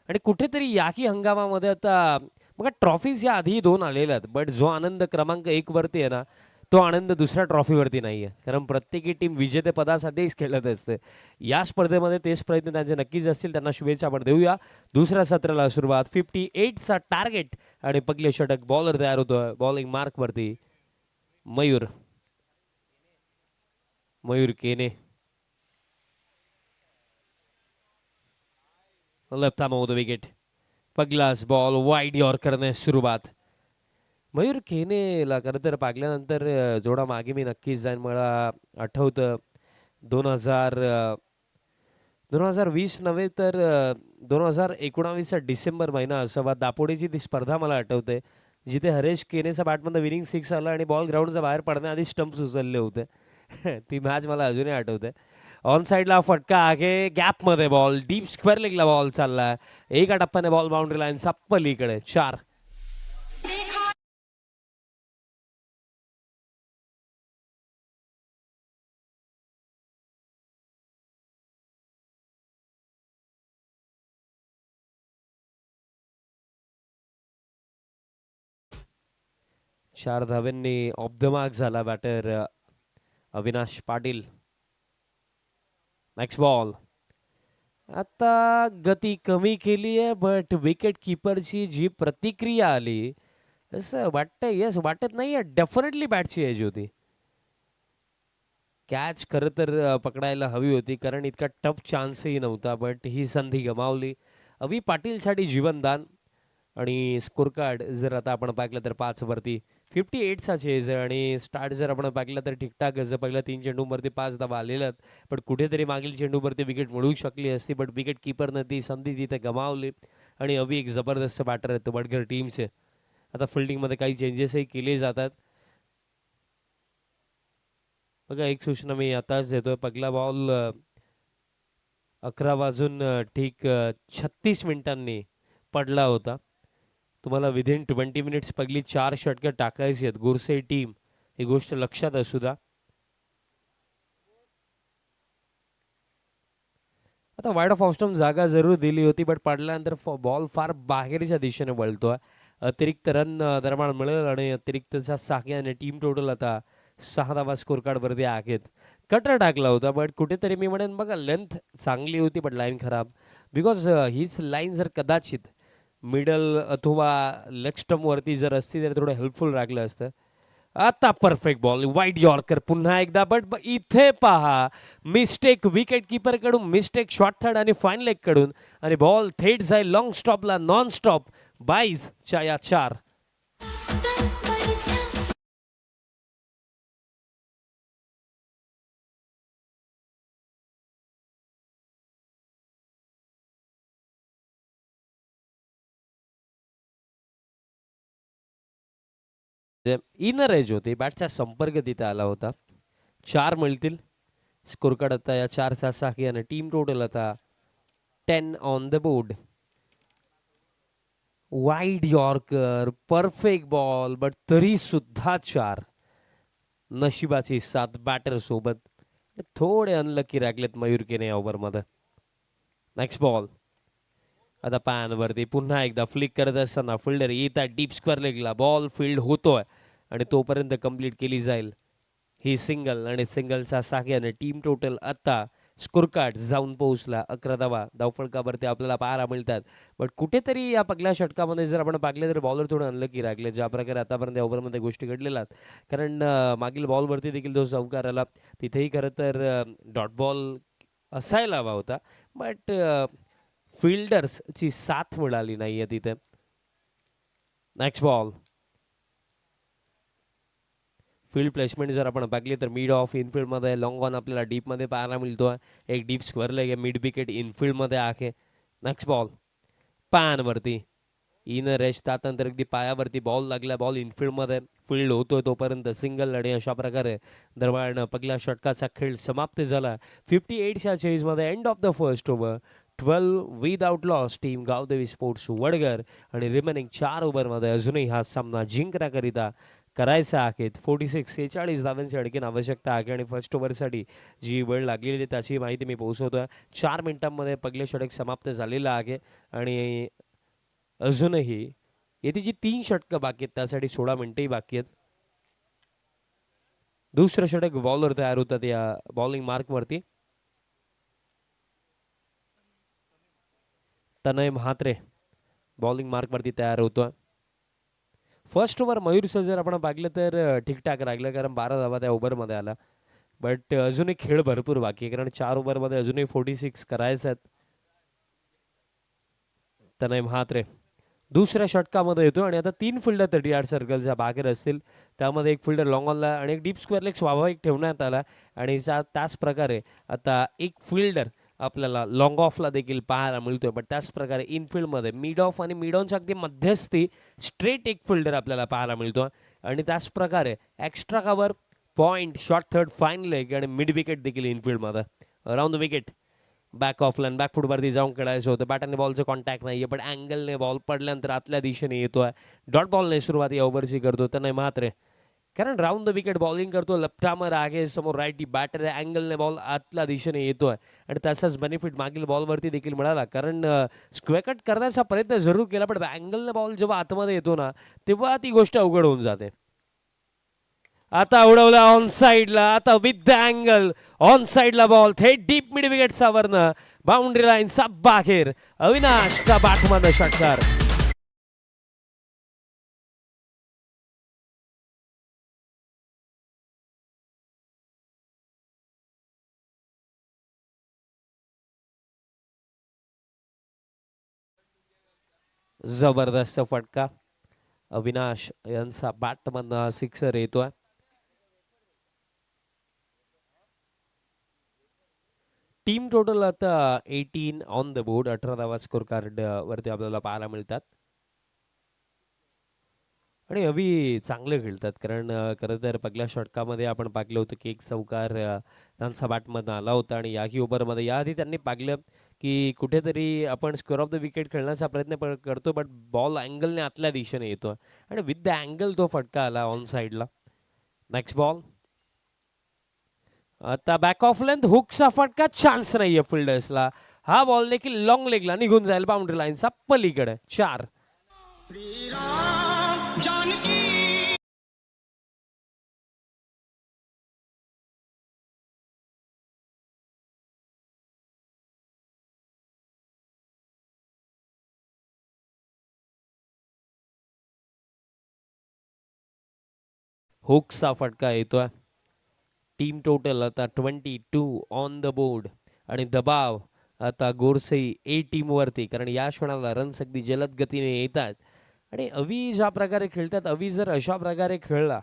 आणि कुठेतरी याही हंगामामध्ये आता बघा ट्रॉफीज या आधी 2 आलेल्या आहेत. बट जो आनंद क्रमांक 1 वरती आहे ना तो आनंद दुसऱ्या ट्रॉफीवरती नाही आहे. कारण प्रत्येकी टीम विजेतेपदासाठीच खेळत असते. या स्पर्धेमध्ये तेच प्रयत्न त्यांचे नक्कीच असतील. त्यांना शुभेच्छा आपण देऊया. दुसऱ्या सत्राला सुरुवात 58चा टार्गेट आणि पगले षटक बॉलर तयार होतोय. Bowling मार्कवरती Mayur. Mayur Kene left arm off the wicket. पगलास बॉल वाईड यॉर्करने सुरुवात. मयूर केनेला खरं तर पागल्यानंतर जोडा मागे मी नक्कीच जाईन. मला आठवतं 2000 2020 नव्हे तर 2019चा डिसेंबर महिना असावा. दापोडेची ती स्पर्धा मला आठवते, जिथे हरेश केनेचा बॅटमधनं विनिंग सिक्स आला आणि बॉल ग्राउंडच्या बाहेर पडण्याआधी स्टंप्स उचलले होते. ती मॅच मला अजूनही आठवते. ऑन साईडला फटका आहे, गॅपमध्ये बॉल, डीप स्क्वेअर लेगला बॉल चाललाय. एका टप्प्याने बॉल बाउंड्री लाईन पलीकडे 4. चार धावांनी ऑफ द मार्क झाला batter Avinash Patil. Next ball. आता गती कमी केली आहे, बट विकेट किपरची जी प्रतिक्रिया आली, असं वाटतंय, यस वाटत नाहीये डेफिनेटली बॅटची एज होती. कॅच खरं तर पकडायला हवी होती, कारण इतका टफ चान्सही नव्हता, बट ही संधी गमावली. अवी पाटीलसाठी जीवनदान. आणि स्कोर कार्ड जर आता आपण पाहिलं तर 5 वरती 58चा चेज आहे. आणि स्टार्ट जर आपण पाहिलं तर ठीकठाक, जर पहिल्या 3 चेंडूंवरती 5 धावा आलेल्यात, पण कुठेतरी मागील चेंडूवरती विकेट मिळू शकली असती, बट विकेट किपरनं ती संधी तिथे गमावली. आणि अवी एक जबरदस्त बॅटर आहेत वडगर टीमचे. आता फिल्डिंगमध्ये काही चेंजेसही केले जातात. बघा, एक सूचना मी आताच देतोय. पहिला बॉल 11 वाजून ठीक 36 मिनिटांनी पडला होता. तुम्हाला विदिन 20 मिनिट्स पहिली 4 षटकं टाकायची आहेत गुरसे टीम, ही गोष्ट लक्षात असू द्या. आता वाईड ऑफ ऑस्टम जागा जरूर दिली होती, बट पडल्यानंतर बॉल फार बाहेरच्या दिशेने वळतोय. अतिरिक्त रन दरम्यान मिळेल आणि अतिरिक्तच्या साह्याने टीम टोटल आता 6 धावा स्कोर कार्डवरती आहेत. कटर टाकला होता, बट कुठेतरी मी म्हणेन बघा, लेंथ चांगली होती, बट लाईन खराब. बिकॉज हीच लाईन जर कदाचित मिडल अथवा लेग स्टम्पवरती जर असती तर थोडं हेल्पफुल राखलं असतं. आता परफेक्ट बॉल, वाईड यॉर्कर पुन्हा एकदा, बट इथे पहा मिस्टेक विकेट किपर कडून, मिस्टेक शॉर्ट थर्ड आणि फाईन लेग कडून, आणि बॉल थेट जाईल लॉंग स्टॉपला. नॉन स्टॉप 22च्या या 4. इनर एज होती, बॅटचा संपर्क तिथे आला होता. 4 मिळतील. स्कोर कार्ड आता या 4चा साखी आणि टीम टोटल आता 10 on the board. Wide yorker, perfect ball, but तरी सुद्धा 4. नशिबाची साथ बॅटर सोबत. थोडे अनलकी राखलेत मयूर केने या ओव्हरमध्ये. Next ball. आता पॅनवरती पुन्हा एकदा फ्लिक करत असताना फिल्डर येत आहे डीप स्क्वेअर लेगला. बॉल फील्ड होतोय आणि तोपर्यंत कंप्लीट केली जाईल ही सिंगल. आणि सिंगलचा साह्याने टीम टोटल आता स्कोर कार्ड जाऊन पोहोचला 11 धावा. धावफलकावरती आपल्याला पाहायला मिळतात, बट कुठेतरी या पहिल्या षटकामध्ये जर आपण पाहिले तर बॉलर थोडं अनलकी राखले, ज्या प्रकारे आतापर्यंत ओव्हरमध्ये गोष्टी घडलेल्या. कारण मागील बॉलवरती देखील जो चौकार आला तिथेही खरं तर डॉट बॉल असायला हवा होता, बट फिल्डर्सची साथ मिळाली नाहीये तिथे. Next ball. फील्ड प्लेसमेंट जर आपण बघली तर मिड ऑफ इनफिल्डमध्ये लॉंग ऑन आपल्याला डीपमध्ये पाहायला मिळतो. एक डीप स्क्वेअर लेग आहे, मिड विकेट इनफिल्डमध्ये आहे. नेक्स्ट बॉल पॅनवरती इनर रेश, त्यानंतर अगदी पायावरती बॉल लागला. बॉल इनफिल्डमध्ये फील्ड होतोय तोपर्यंत सिंगल. आणि अशा प्रकारे दरम्यान पहिल्या षटकाचा खेळ समाप्त झाला 58च्या चेजमध्ये. End of the first over. 12 without loss team Gavdevi sports Vadgar. आणि रिमेनिंग 4 ओव्हरमध्ये अजूनही हा सामना जिंकण्याकरिता करायचा आहे. 46 धावांची आणखीन आवश्यकता आहे. आणि फर्स्ट ओव्हरसाठी जी वेळ लागलेली त्याची माहिती मी पोहोचवतोय. 4 मिनिटांमध्ये पहिले षटक समाप्त झालेलं आहे. आणि अजूनही येथे जी 3 षटकं बाकी आहेत त्यासाठी 16 मिनिटंही बाकी आहेत. दुसरं षटक बॉलर तयार होतात या बॉलिंग मार्कवरती. तनय म्हात्रे बॉलिंग मार्कवरती तयार होतोय. फर्स्ट ओव्हर मयूरचं जर आपण पाहिलं तर ठीकठाक राहिलं, कारण 12 धावा त्या ओव्हरमध्ये आला. बट अजूनही खेळ भरपूर बाकी आहे, कारण 4 ओव्हरमध्ये अजूनही 46 करायचे आहेत. तनय म्हात्रे दुसऱ्या षटकामध्ये येतो आणि आता 3 फिल्डर 38 सर्कलच्या बाहेर असतील. त्यामध्ये एक फिल्डर लॉंग ऑनला आणि एक डीप स्क्वेअर लेग स्वाभाविक ठेवण्यात आला आणि त्याच प्रकारे आता एक फिल्डर आपल्याला लॉंग ऑफला देखील पाहायला मिळतोय. बट त्याच प्रकारे इनफिल्डमध्ये मिड ऑफ आणि मिड ऑनच्या अगदी मध्यस्थी स्ट्रेट एक फिल्डर आपल्याला पाहायला मिळतो आणि त्याच प्रकारे extra cover point short third fine leg आणि मिड विकेट देखील इनफिल्डमध्ये around the wicket. Back offline back फुटवरती जाऊन खेळायचं होतं. बॅट आणि बॉलचं कॉन्टॅक्ट नाहीये, पण अँगलने बॉल पडल्यानंतर आतल्या दिशेने येतोय. डॉट बॉलने सुरुवात या ओव्हरची करतो तर नाही मात्र, कारण राऊंड द विकेट बॉलिंग करतो. लपटामर आगे समोर राईटी बॅटर अँगलने बॉल आतल्या दिशेने येतोय आणि त्याचाच बेनिफिट मागील बॉलवरती देखील मिळाला, कारण स्क्वेअर कट करण्याचा प्रयत्न जरूर केला, पण अँगलने बॉल जेव्हा आतमध्ये येतो ना तेव्हा ती गोष्ट अवघड होऊन जाते. आता उडवला ऑन साइडला, आता विथ द अँगल ऑन साइडला बॉल थेट डीप मिड विकेटचा वरनं बाउंड्री लाईनचा बाहेर. अविनाशचा बॅटमधनं षटकार. जबरदस्त फटका. अविनाश यांचा बॅटमधनं सिक्सर येतोय. टीम टोटल आता 18 ऑन द बोर्ड. 18 धावा स्कोर कार्ड वरती आपल्याला पाहायला मिळतात आणि अवी चांगले खेळतात, कारण खरं तर पहिल्या षटकामध्ये आपण पाहिलं होतं की एक चौकार त्यांचा बॅटमधनं आला होता आणि याही ओव्हरमध्ये याआधी त्यांनी पाहिलं की कुठेतरी आपण स्कोअर ऑफ द विकेट खेळण्याचा प्रयत्न करतो, बट बॉल अँगलने आतल्या दिशेने येतो आणि विथ द अँगल तो फटका आला ऑन साइडला. Next ball. आता बॅक ऑफ लेंथ हुकचा फटका, चान्स नाहीये फिल्डर्सला. हा बॉल देखील लॉंग लेगला निघून जाईल बाउंड्री लाईनचा पलीकडे. 4. हुकचा फटका येतोय. टीम टोटल आता 22 ऑन द बोर्ड आणि दबाव आता गोरसई ए टीम वरती, कारण या क्षणाला रन्स अगदी जलद गतीने येतात आणि अवी ज्या प्रकारे खेळतात, अवी जर अशा प्रकारे खेळला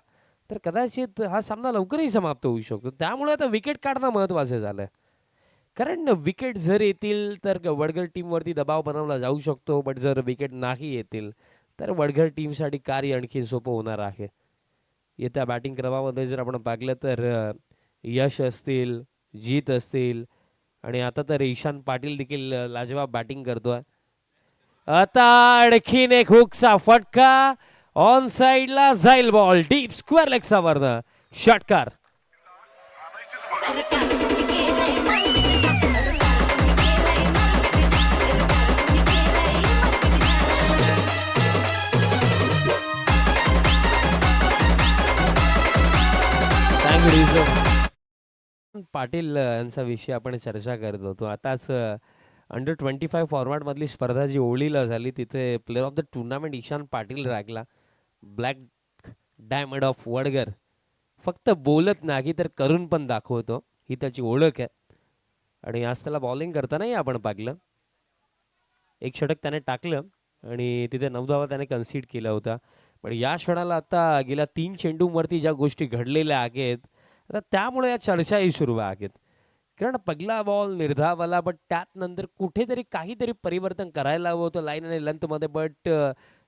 तर कदाचित हा सामना लवकरही समाप्त होऊ शकतो. त्यामुळे आता विकेट काढणं महत्वाचं झालं, कारण विकेट जर येतील तर वडघर टीमवरती दबाव बनवला जाऊ शकतो, बट जर विकेट नाही येतील तर वडघर टीमसाठी कार्य आणखी सोपं होणार आहे. येत्या बॅटिंग क्रमामध्ये जर आपण पाहिलं तर यश असतील, जीत असतील आणि आता तर ईशान पाटील देखील लाजवाब बॅटिंग करतोय. आता आणखीन एक हुकचा फटका, ऑन साइडला जाईल बॉल डीप स्क्वेअर लेगचा वरनं षटकार. पाटील यांचा विषय आपण चर्चा करत होतो. आताच अंडर 25 फॉर्मॅट मधली स्पर्धा जी ओळीला झाली तिथे player of the tournament Ishan Patil राखला. ब्लॅक डायमंड ऑफ वडगर फक्त बोलत नाही तर करून पण दाखवतो, ही त्याची ओळख आहे आणि आज त्याला बॉलिंग करतानाही आपण पाहिलं. एक षटक त्याने टाकलं आणि तिथे 9 धावा त्याने कन्सीड केला होता. पण या क्षणाला आता गेल्या 3 चेंडूंवरती ज्या गोष्टी घडलेल्या आहेत आता त्यामुळे या चर्चाही सुरू आहेत, कारण पहिला बॉल निर्धावाला, बट त्यात नंतर कुठेतरी काहीतरी परिवर्तन करायला हवं होतं लाईन आणि लेंथमध्ये, बट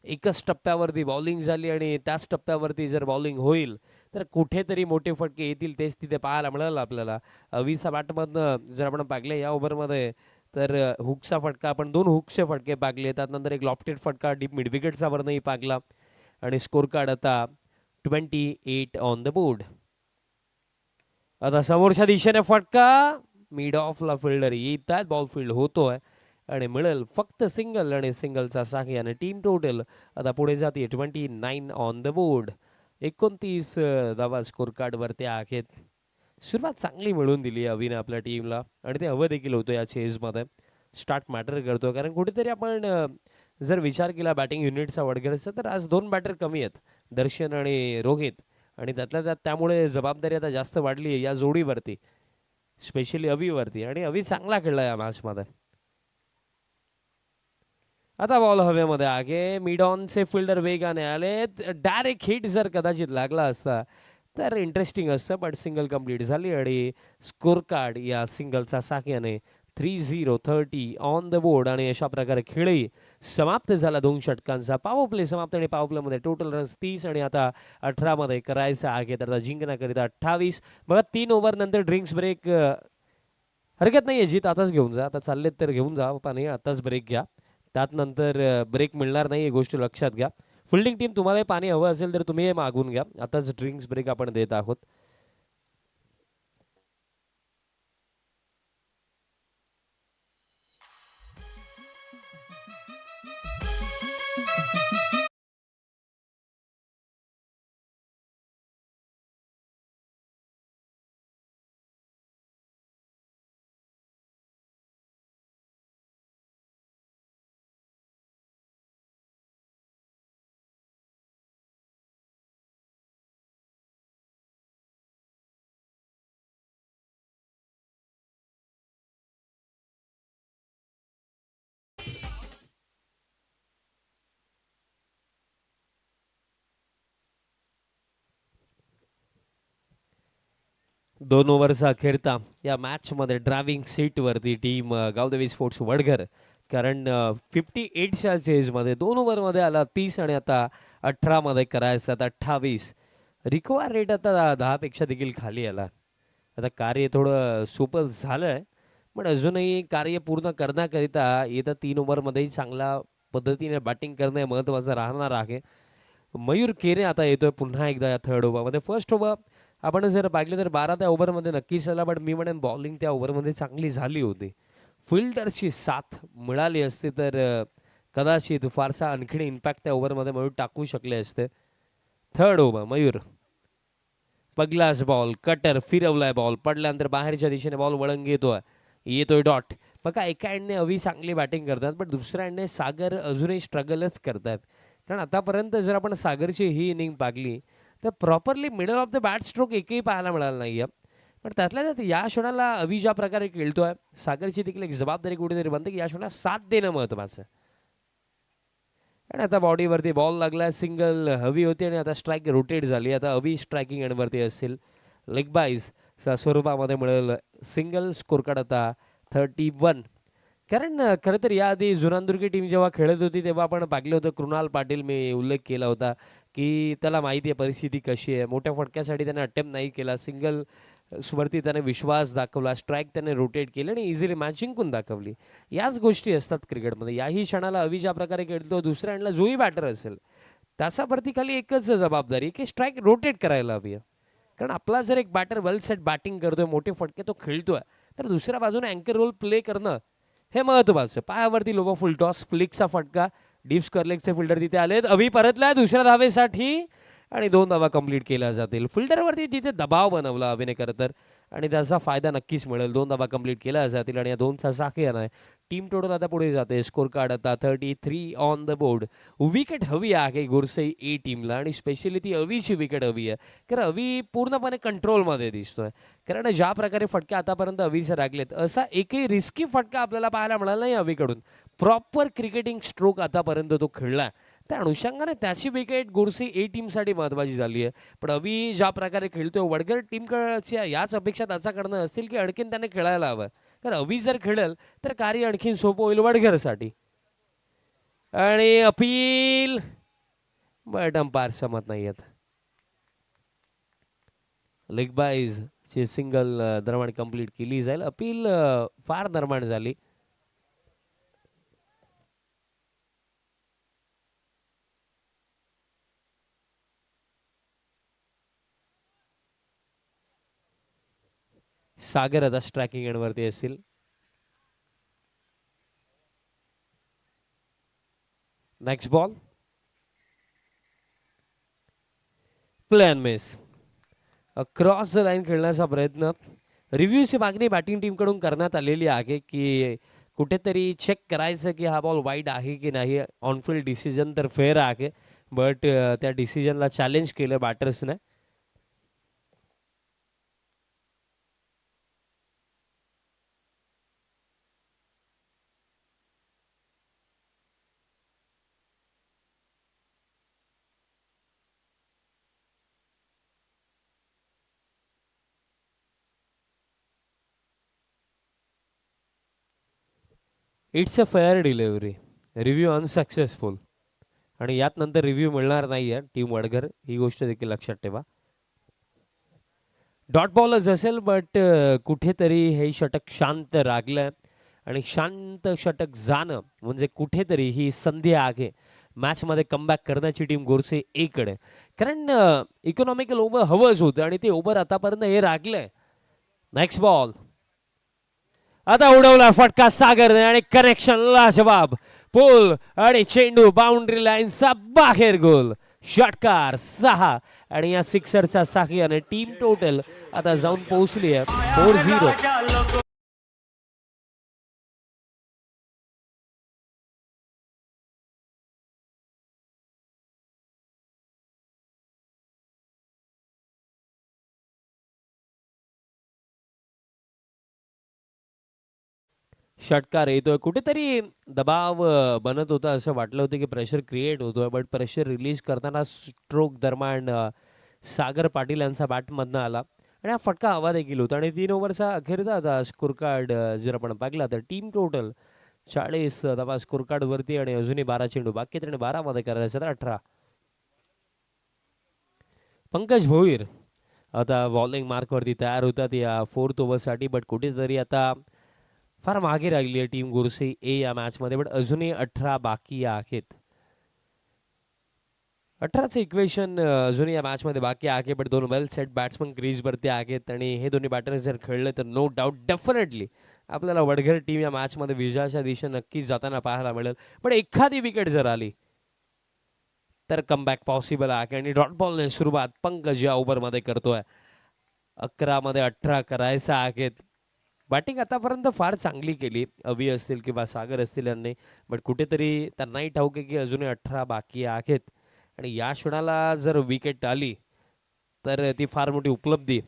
एकच टप्प्यावरती बॉलिंग झाली आणि त्याच टप्प्यावरती जर बॉलिंग होईल तर कुठेतरी मोठे फटके येतील, तेच तिथे पाहायला मिळालं आपल्याला. 20 बॅटमधनं जर आपण पाहिले या ओव्हरमध्ये तर हुकचा फटका, आपण 2 हुकचे फटके पागले, त्यानंतर एक लॉफ्टेड फटका डीप मिड विकेटचा वरनही पागला आणि स्कोर कार्ड आता 28 ऑन द बोर्ड. आता समोरच्या दिशेने फटका, मिड ऑफला फिल्डर येतात, बॉल फील्ड होतोय आणि मिळेल फक्त सिंगल आणि सिंगलचा साह्याने टीम टोटल आता पुढे जाते 29 ऑन द बोर्ड. 29 धावा स्कोर कार्ड वरती आहेत. सुरुवात चांगली मिळून दिली अविने आपल्या टीमला आणि ते हवं देखील होतं या चेजमध्ये. स्टार्ट मॅटर करतो, कारण कुठेतरी आपण जर विचार केला बॅटिंग युनिटचा वडगरचा तर आज 2 बॅटर कमी आहेत, दर्शन आणि रोहित, आणि त्यातल्या त्यात त्यामुळे जबाबदारी आता जास्त वाढली आहे या जोडीवरती, स्पेशली अवीवरती. आणि अवी चांगला खेळला या मॅचमध्ये. आता बॉल हवेमध्ये आगे, मिड ऑनचे फिल्डर वेगाने आले. डायरेक्ट हिट जर कदाचित लागला असता तर इंटरेस्टिंग असतं, बट सिंगल कंप्लीट झाली आणि स्कोर कार्ड या सिंगलचा साक्याने 3-0 ऑन द बोर्ड. आणि अशा प्रकारे खेळही समाप्त झाला 2 षटकांचा. पॉवर प्ले समाप्त आणि पॉवर प्लेमध्ये टोटल रन्स 30 आणि आता 18 मध्ये करायचं आहे. तर जिंकण्याकरिता 28. बघा 3 ओव्हर नंतर ड्रिंक्स ब्रेक हरकत नाहीये, जीत आताच घेऊन जा. आता चाललेत तर घेऊन जा, पण नाही आताच ब्रेक घ्या. त्यात नंतर ब्रेक मिळणार नाही, ही गोष्ट लक्षात घ्या. फिल्डिंग टीम तुम्हाला पाणी हवं असेल तर तुम्ही हे मागून घ्या. आताच ड्रिंक्स ब्रेक आपण देत आहोत. दोन ओव्हरचा अखेरता या मॅचमध्ये driving सीटवरती team Gavdevi sports Vadghar. कारण 58च्या चेजमध्ये 2 ओव्हरमध्ये आला 30 आणि आता 18 मध्ये करायचं आता 28. रिक्वायर रेट आता 10 पेक्षा देखील खाली आला. आता कार्य थोडं सोपं झालंय, पण अजूनही कार्य पूर्ण करण्याकरिता येत्या 3 ओव्हरमध्येही चांगल्या पद्धतीने बॅटिंग करणे महत्त्वाचं राहणार आहे. मयूर केरे आता येतोय पुन्हा एकदा या थर्ड ओव्हरमध्ये. फर्स्ट ओव्हर आपण जर पाहिलं तर 12 त्या ओव्हरमध्ये नक्कीच आला, पण मी म्हणेन बॉलिंग त्या ओव्हरमध्ये चांगली झाली होती. फिल्डरची साथ मिळाली असती तर कदाचित फारसा आणखीन इम्पॅक्ट त्या ओव्हरमध्ये मयूर टाकू शकले असते. थर्ड ओव्हर मयूर, पगलास बॉल, कटर फिरवलाय, बॉल पडल्यानंतर बाहेरच्या दिशेने बॉल वळंग येतोय डॉट. बघा एका एंडने अवी चांगली बॅटिंग करतात, पण दुसऱ्या एंडने सागर अजूनही स्ट्रगलच करतात. कारण आतापर्यंत जर आपण सागरची ही इनिंग पाहिली तर properly middle of the bat stroke एकही पाहायला मिळाला नाहीये. पण त्यातल्या त्यात या क्षणाला अवी ज्या प्रकारे खेळतोय, सागरची देखील एक जबाबदारी कुठेतरी बनते की या क्षणाला साथ देणं महत्वाचं. आणि आता बॉडीवरती बॉल लागला, सिंगल हवी होती आणि आता स्ट्राईक रोटेट झाली. आता अवी स्ट्रायकिंग एंडवरती असतील. लेग बाईज स्वरूपामध्ये मिळेल सिंगल. स्कोर कार्ड आता 31. कारण खरं तर याआधी जुनानदुर्गी टीम जेव्हा खेळत होती तेव्हा आपण पाहिलं होतं, कृणाल पाटील मी उल्लेख केला होता की त्याला माहिती आहे परिस्थिती कशी आहे. मोठ्या फटक्यासाठी त्याने अटेम्प्ट नाही केला, सिंगल वरती त्याने विश्वास दाखवला, स्ट्राईक त्याने रोटेट केले आणि इझिली मॅच जिंकून दाखवली. याच गोष्टी असतात क्रिकेटमध्ये. याही क्षणाला अवी ज्या प्रकारे खेळतो, दुसऱ्या एंडला जोही बॅटर असेल त्याच्यावरती खाली एकच जबाबदारी की स्ट्राईक रोटेट करायला हवी आहे. कारण आपला जर एक बॅटर वेल सेट बॅटिंग करतोय, मोठे फटके तो खेळतोय, तर दुसऱ्या बाजूने अँकर रोल प्ले करणं हे महत्वाचं. पायावरती लोबो फुल टॉस, फ्लिकचा फटका, डीप स्करलेगचे फिल्डर तिथे आलेत. अवी परतलाय दुसऱ्या धावेसाठी आणि 2 धावा कंप्लीट केल्या जातील. फिल्डरवरती तिथे दबाव बनवला अभिनय खरं तर, आणि त्याचा फायदा नक्कीच मिळेल. 2 धावा कंप्लीट केल्या जातील आणि या 2चा साखळी नाही. टीम टोटल आता पुढे जाते. स्कोर कार्ड आता 33 ऑन द बोर्ड. विकेट हवी आहे गुरसई ए टीमला आणि स्पेशली ती अवीची विकेट हवी आहे. कारण अवी पूर्णपणे कंट्रोलमध्ये दिसतोय. कारण ज्या प्रकारे फटके आतापर्यंत अवीचे लागलेत, असा एकही रिस्की फटका आपल्याला पाहायला मिळाला नाही अवीकडून. प्रॉपर क्रिकेटिंग स्ट्रोक आतापर्यंत तो खेळला, त्या अनुषंगाने त्याची विकेट गुरसी ए टीमसाठी महत्वाची झाली आहे. पण अवी ज्या प्रकारे खेळतोय, वडगर टीमकडच्या याच अपेक्षा त्याच्याकडनं असतील की आणखीन त्याने खेळायला हवं. कारण अवी जर खेळेल तर कार्य आणखीन सोपं होईल वडगरसाठी. आणि अपील बट अंपायर सहमत नाही आहेत. लेग बाईज ची सिंगल दरम्यान कंप्लीट केली जाईल. अपील फार दरम्यान झाली. सागर आता स्ट्रायकिंग एंडवरती असतील. Next ball plan miss. Cross the line खेळण्याचा प्रयत्न. रिव्ह्यूची मागणी बॅटिंग टीमकडून करण्यात आलेली आहे की कुठेतरी चेक करायचं की हा बॉल वाईड आहे की नाही. ऑनफिल्ड डिसिजन तर फेअर आहे, बट त्या डिसिजनला चॅलेंज केलं बॅटर्सने. It's a fair delivery, review unsuccessful, आणि यात नंतर रिव्ह्यू मिळणार नाही आहे टीम वडघर, ही गोष्ट देखील लक्षात ठेवा. डॉट बॉलच असेल, बट कुठेतरी हे षटक शांत रागलं आणि शांत षटक जाणं म्हणजे कुठेतरी ही संधी आहे मॅचमध्ये कमबॅक करण्याची टीम गोरसे ए कडे. कारण इकॉनॉमिकल ओव्हर हवंच होतं आणि ते ओव्हर आतापर्यंत हे रागलंय. नेक्स्ट बॉल, आता उडवला फटका सागरने आणि कनेक्शन लाजवाब, पोल आणि चेंडू बाउंड्री लाईनचा बाहेर, गोल. षटकार 6 आणि या सिक्सरचा साह्याने टीम टोटल आता जाऊन पोहोचली आहे 4-0. षटकार येतोय, कुठेतरी दबाव बनत होता, असं वाटलं होतं की प्रेशर क्रिएट होतोय, बट प्रेशर रिलीज करताना स्ट्रोक दरम्यान सागर पाटील यांचा बॅटमधनं आला आणि हा फटका हवा देखील होता. आणि 3 ओव्हरचा अखेरचा आता स्कोर कार्ड जर आपण पाहिला तर टीम टोटल 40 धावा स्कोर कार्ड वरती आणि अजूनही 12 चेंडू बाकी आहेत आणि 12 मध्ये करायचं तर 18. पंकज भोईर आता बॉलिंग मार्कवरती तयार होतात या 4th ओव्हरसाठी, बट कुठेतरी आता फार मागे राहिली आहे टीम गोरसे ए या मॅचमध्ये, बट अजूनही 18 बाकी आहेत. 18चं इक्वेशन अजूनही या मॅचमध्ये बाकी आहे, बट 2 वेल सेट बॅट्समन क्रीजवरती आहेत आणि हे दोन्ही बॅटर्स जर खेळले तर नो डाऊट डेफिनेटली आपल्याला वडघर टीम या मॅचमध्ये विजयाच्या दिशेने नक्कीच जाताना पाहायला मिळेल. पण एखादी विकेट जर आली तर कमबॅक पॉसिबल आहे आणि डॉट बॉलने सुरुवात पंकज या ओव्हरमध्ये करतोय. 11 मध्ये 18 करायचा आहेत. बॅटिंग आतापर्यंत फार चांगली केली अवी असतील किंवा सागर असतील यांनी, बट कुठेतरी त्यांनाही ठाऊक आहे की अजूनही 18 बाकी आहेत आणि या क्षणाला जर विकेट आली तर ती फार मोठी उपलब्धी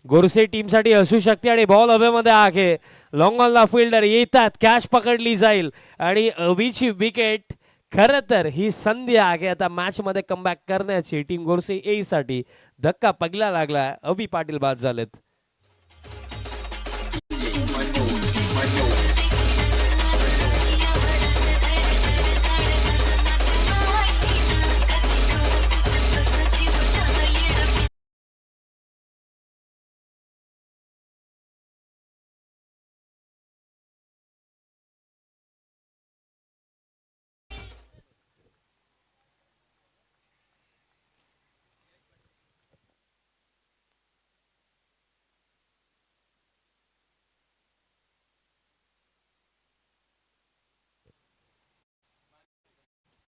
गोरसे टीमसाठी असू शकते. आणि बॉल हवेमध्ये आहे, लॉंग ऑनला फिल्डर येतात, कॅच पकडली जाईल आणि अवीची विकेट. खरं तर ही संधी आहे आता मॅचमध्ये कमबॅक करण्याची टीम गोरसे ए साठी. धक्का पगला लागला, अवी पाटील बाद झालेत.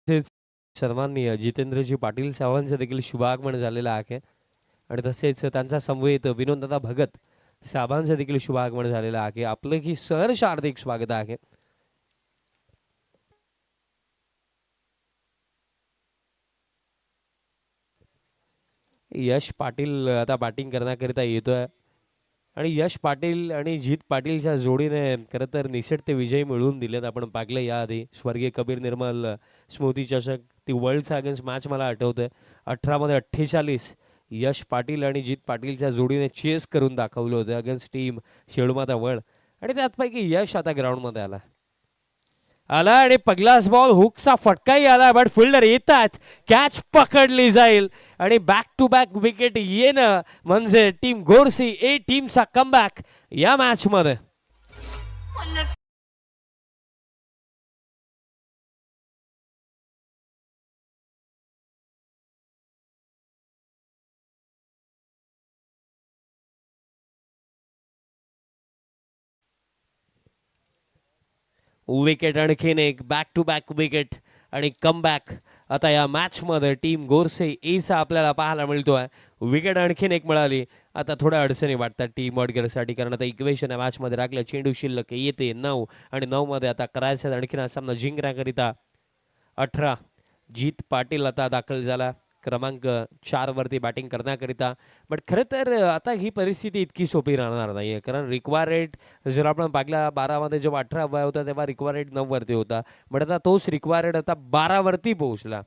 तसेच सर्वांनी जितेंद्रजी पाटील साहेबांचं देखील शुभागमन झालेलं आहे आणि तसेच त्यांचा समवेत विनोददादा भगत साहेबांचं देखील शुभागमन झालेलं आहे. आपलं ही सहर्ष हार्दिक स्वागत आहे. यश पाटील आता बॅटिंग करण्याकरिता येतोय आणि यश पाटील आणि जीत पाटीलच्या जोडीने खरं तर निसटते विजय मिळवून दिलेत. आपण पाहिलं याआधी स्वर्गीय कबीर निर्मल स्मृती चषक, ती वर्ल्डचा अगेन्स्ट मॅच मला आठवतंय. 18 मध्ये 48 यश पाटील आणि जीत पाटीलच्या जोडीने चेस करून दाखवलं होतं अगेन्स्ट टीम शेळमाता वळ आणि त्यातपैकी यश आता ग्राउंडमध्ये आला आणि पगलास बॉल हुकचा फटकाही आला, बट फिल्डर येतात, कॅच पकडली जाईल आणि बॅक टू बॅक विकेट येणं म्हणजे टीम गोरसी ए टीमचा कमबॅक या मॅच मध्ये. विकेट आणखीन एक, बॅक टू बॅक विकेट आणि कमबॅक आता या मॅच मध्ये टीम गोरसे एचा आपल्याला पाहायला मिळतोय. विकेट आणखीन एक मिळाली. आता थोड्या अडचणी वाटतात टीम वडगरसाठी, कारण आता इक्वेशन या मॅच मध्ये राखल्या, चेंडू शिल्लक येते 9 आणि 9 मध्ये आता करायचं आणखीन हा सामना जिंकण्याकरिता 18 जीत पाटील आता दाखल झाला क्रमांक 4 वरती बॅटिंग करण्याकरिता. बट खरं तर आता ही परिस्थिती इतकी सोपी राहणार नाहीये, कारण रिक्वायर रेट जर आपण पाहिला 12 मध्ये जेव्हा 18 वय होता तेव्हा रिक्वायर रेट 9 वरती होता, बट आता तोच रिक्वायर रेट आता 12 वरती पोहोचला,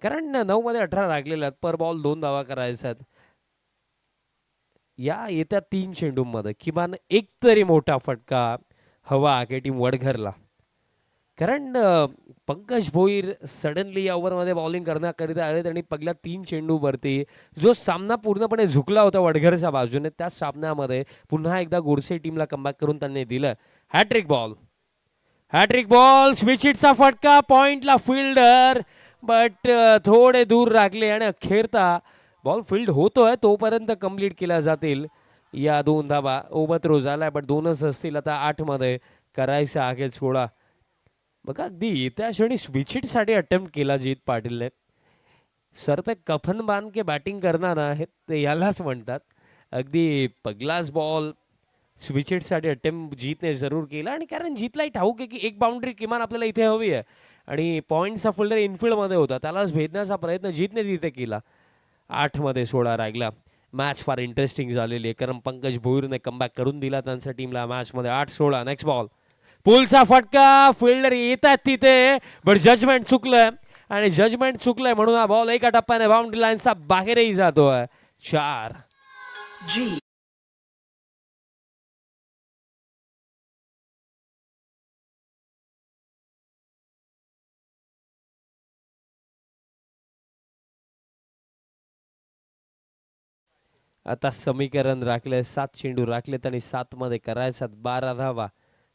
कारण 9 मध्ये 18 लागलेले आहेत. पर बॉल 2 धावा करायच्यात. या येत्या 3 चेंडूंमध्ये किमान एक तरी मोठा फटका हवा आहे टीम वडघरला. कारण पंकज भोईर सडनली या ओव्हरमध्ये बॉलिंग करण्याकरिता आले आणि पहिल्या 3 चेंडूवरती जो सामना पूर्णपणे झुकला होता वडघरच्या बाजूने, त्या सामन्यामध्ये पुन्हा एकदा गोडसे टीमला कमबॅक करून त्यांनी दिलं. हॅट्रिक बॉल, हॅट्रिक बॉल, स्विचिटचा फटका, पॉइंटला फिल्डर, बट थोडे दूर राखले आणि अखेरता बॉल फील्ड होतोय तोपर्यंत कंप्लीट केल्या जातील या 2 धावा. ओव्हर झालाय बट 2च असतील. आता 8 मध्ये करायचं आहे सोडा. बघा अगदी येत्या क्षणी स्विचिटसाठी अटेम्प्ट केला जीत पाटीलने. सर ते कफन बांध के बॅटिंग करणार आहेत ते यालाच म्हणतात. अगदी पगलाच बॉल स्विचिटसाठी अटेम्प्ट जीतने जरूर केला आणि कारण जीतलाही ठाऊक आहे की एक बाउंड्री किमान आपल्याला इथे हवी आहे आणि पॉईंटचा फिल्डर इनफिल्डमध्ये होता, त्यालाच भेदण्याचा प्रयत्न जीतने तिथे केला. 8 मध्ये 16 राहिला. मॅच फार इंटरेस्टिंग झालेली आहे कारण पंकज भोईरने कमबॅक करून दिला त्यांच्या टीमला मॅचमध्ये. 8-16. नेक्स्ट बॉल, पुलचा फटका, फिल्डर येतात तिथे बट जजमेंट चुकलंय आणि जजमेंट चुकलंय म्हणून हा बॉल एका टप्प्याने बाउंड्री लाईनचा बाहेरही जातोय. 4. आता समीकरण राखलंय, 7 चेंडू राखलेत आणि 7 मध्ये करायचा 12 धावा.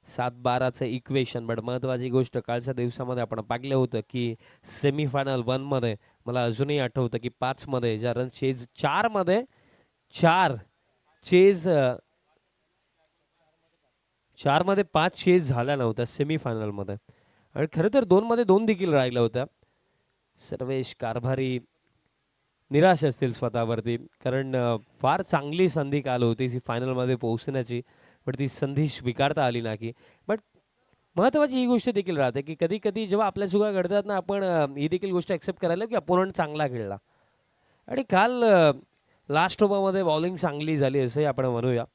7-12चं इक्वेशन. बट महत्वाची गोष्ट कालच्या दिवसामध्ये आपण पाहिलं होतं की सेमीफायनल 1 मध्ये मला अजूनही आठवतं की 5 मध्ये ज्या रन चेज 4 मध्ये 4 चेज 4 मध्ये 5 चेज झाल्या नव्हत्या सेमीफायनल मध्ये आणि खरं तर 2 मध्ये 2 देखील राहिल्या होत्या. सर्वेश कारभारी निराश असतील स्वतःवरती कारण फार चांगली संधी काल होती फायनलमध्ये पोहोचण्याची पण ती संधी स्वीकारता आली नाही. बट महत्वाची ही गोष्ट देखील राहते की कधी कधी जेव्हा आपल्या चुका घडतात ना आपण ही देखील गोष्ट ॲक्सेप्ट करायला की अपोनंट चांगला खेळला आणि काल लास्ट ओव्हरमध्ये बॉलिंग चांगली झाली असंही आपण म्हणूया.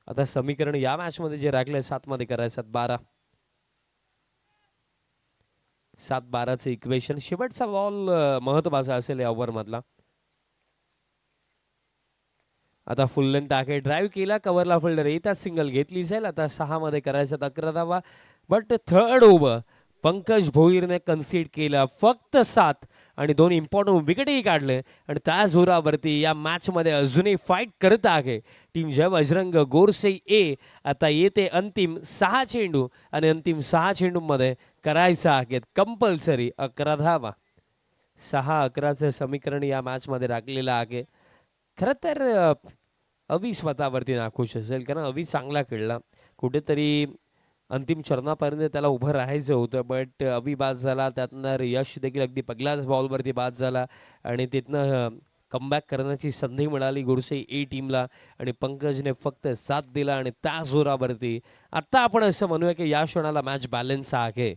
आता समीकरण या मॅचमध्ये जे राखलंय 7 मध्ये करायचं 12. 7-12चं इक्वेशन. शेवटचा बॉल महत्वाचा असेल या ओव्हर मधला. आता फुल लेंथ आहे, ड्राईव्ह केला, कव्हरला फिल्डर येतात, सिंगल घेतली जाईल. आता 6 मध्ये करायचा 11 धावा. बट थर्ड ओव्हर पंकज भोईरने कन्सीड केला फक्त 7 आणि 2 इम्पॉर्टंट विकेटही काढले आणि त्या जोरावरती या मॅच मध्ये अजूनही फाईट करत आहे टीम जय बजरंग गोरसे ए. आता येते अंतिम 6 चेंडू आणि अंतिम 6 चेंडू मध्ये करायचं आहे कंपल्सरी 11 धावा. 6-11चं समीकरण या मॅच मध्ये राखलेलं आहे. खरं तर अवी स्वतःवरती नाखुश असेल कारण अवी चांगला खेळला. कुठेतरी अंतिम चरणापर्यंत त्याला उभं राहायचं होतं बट अवी बाद झाला. त्यातनं यश देखील अगदी पहिल्याच बॉलवरती बाद झाला आणि तिथनं कमबॅक करण्याची संधी मिळाली गोरसे ए टीमला आणि पंकजने फक्त साथ दिला आणि त्या जोरावरती आता आपण असं म्हणूया की या क्षणाला मॅच बॅलन्स आहे.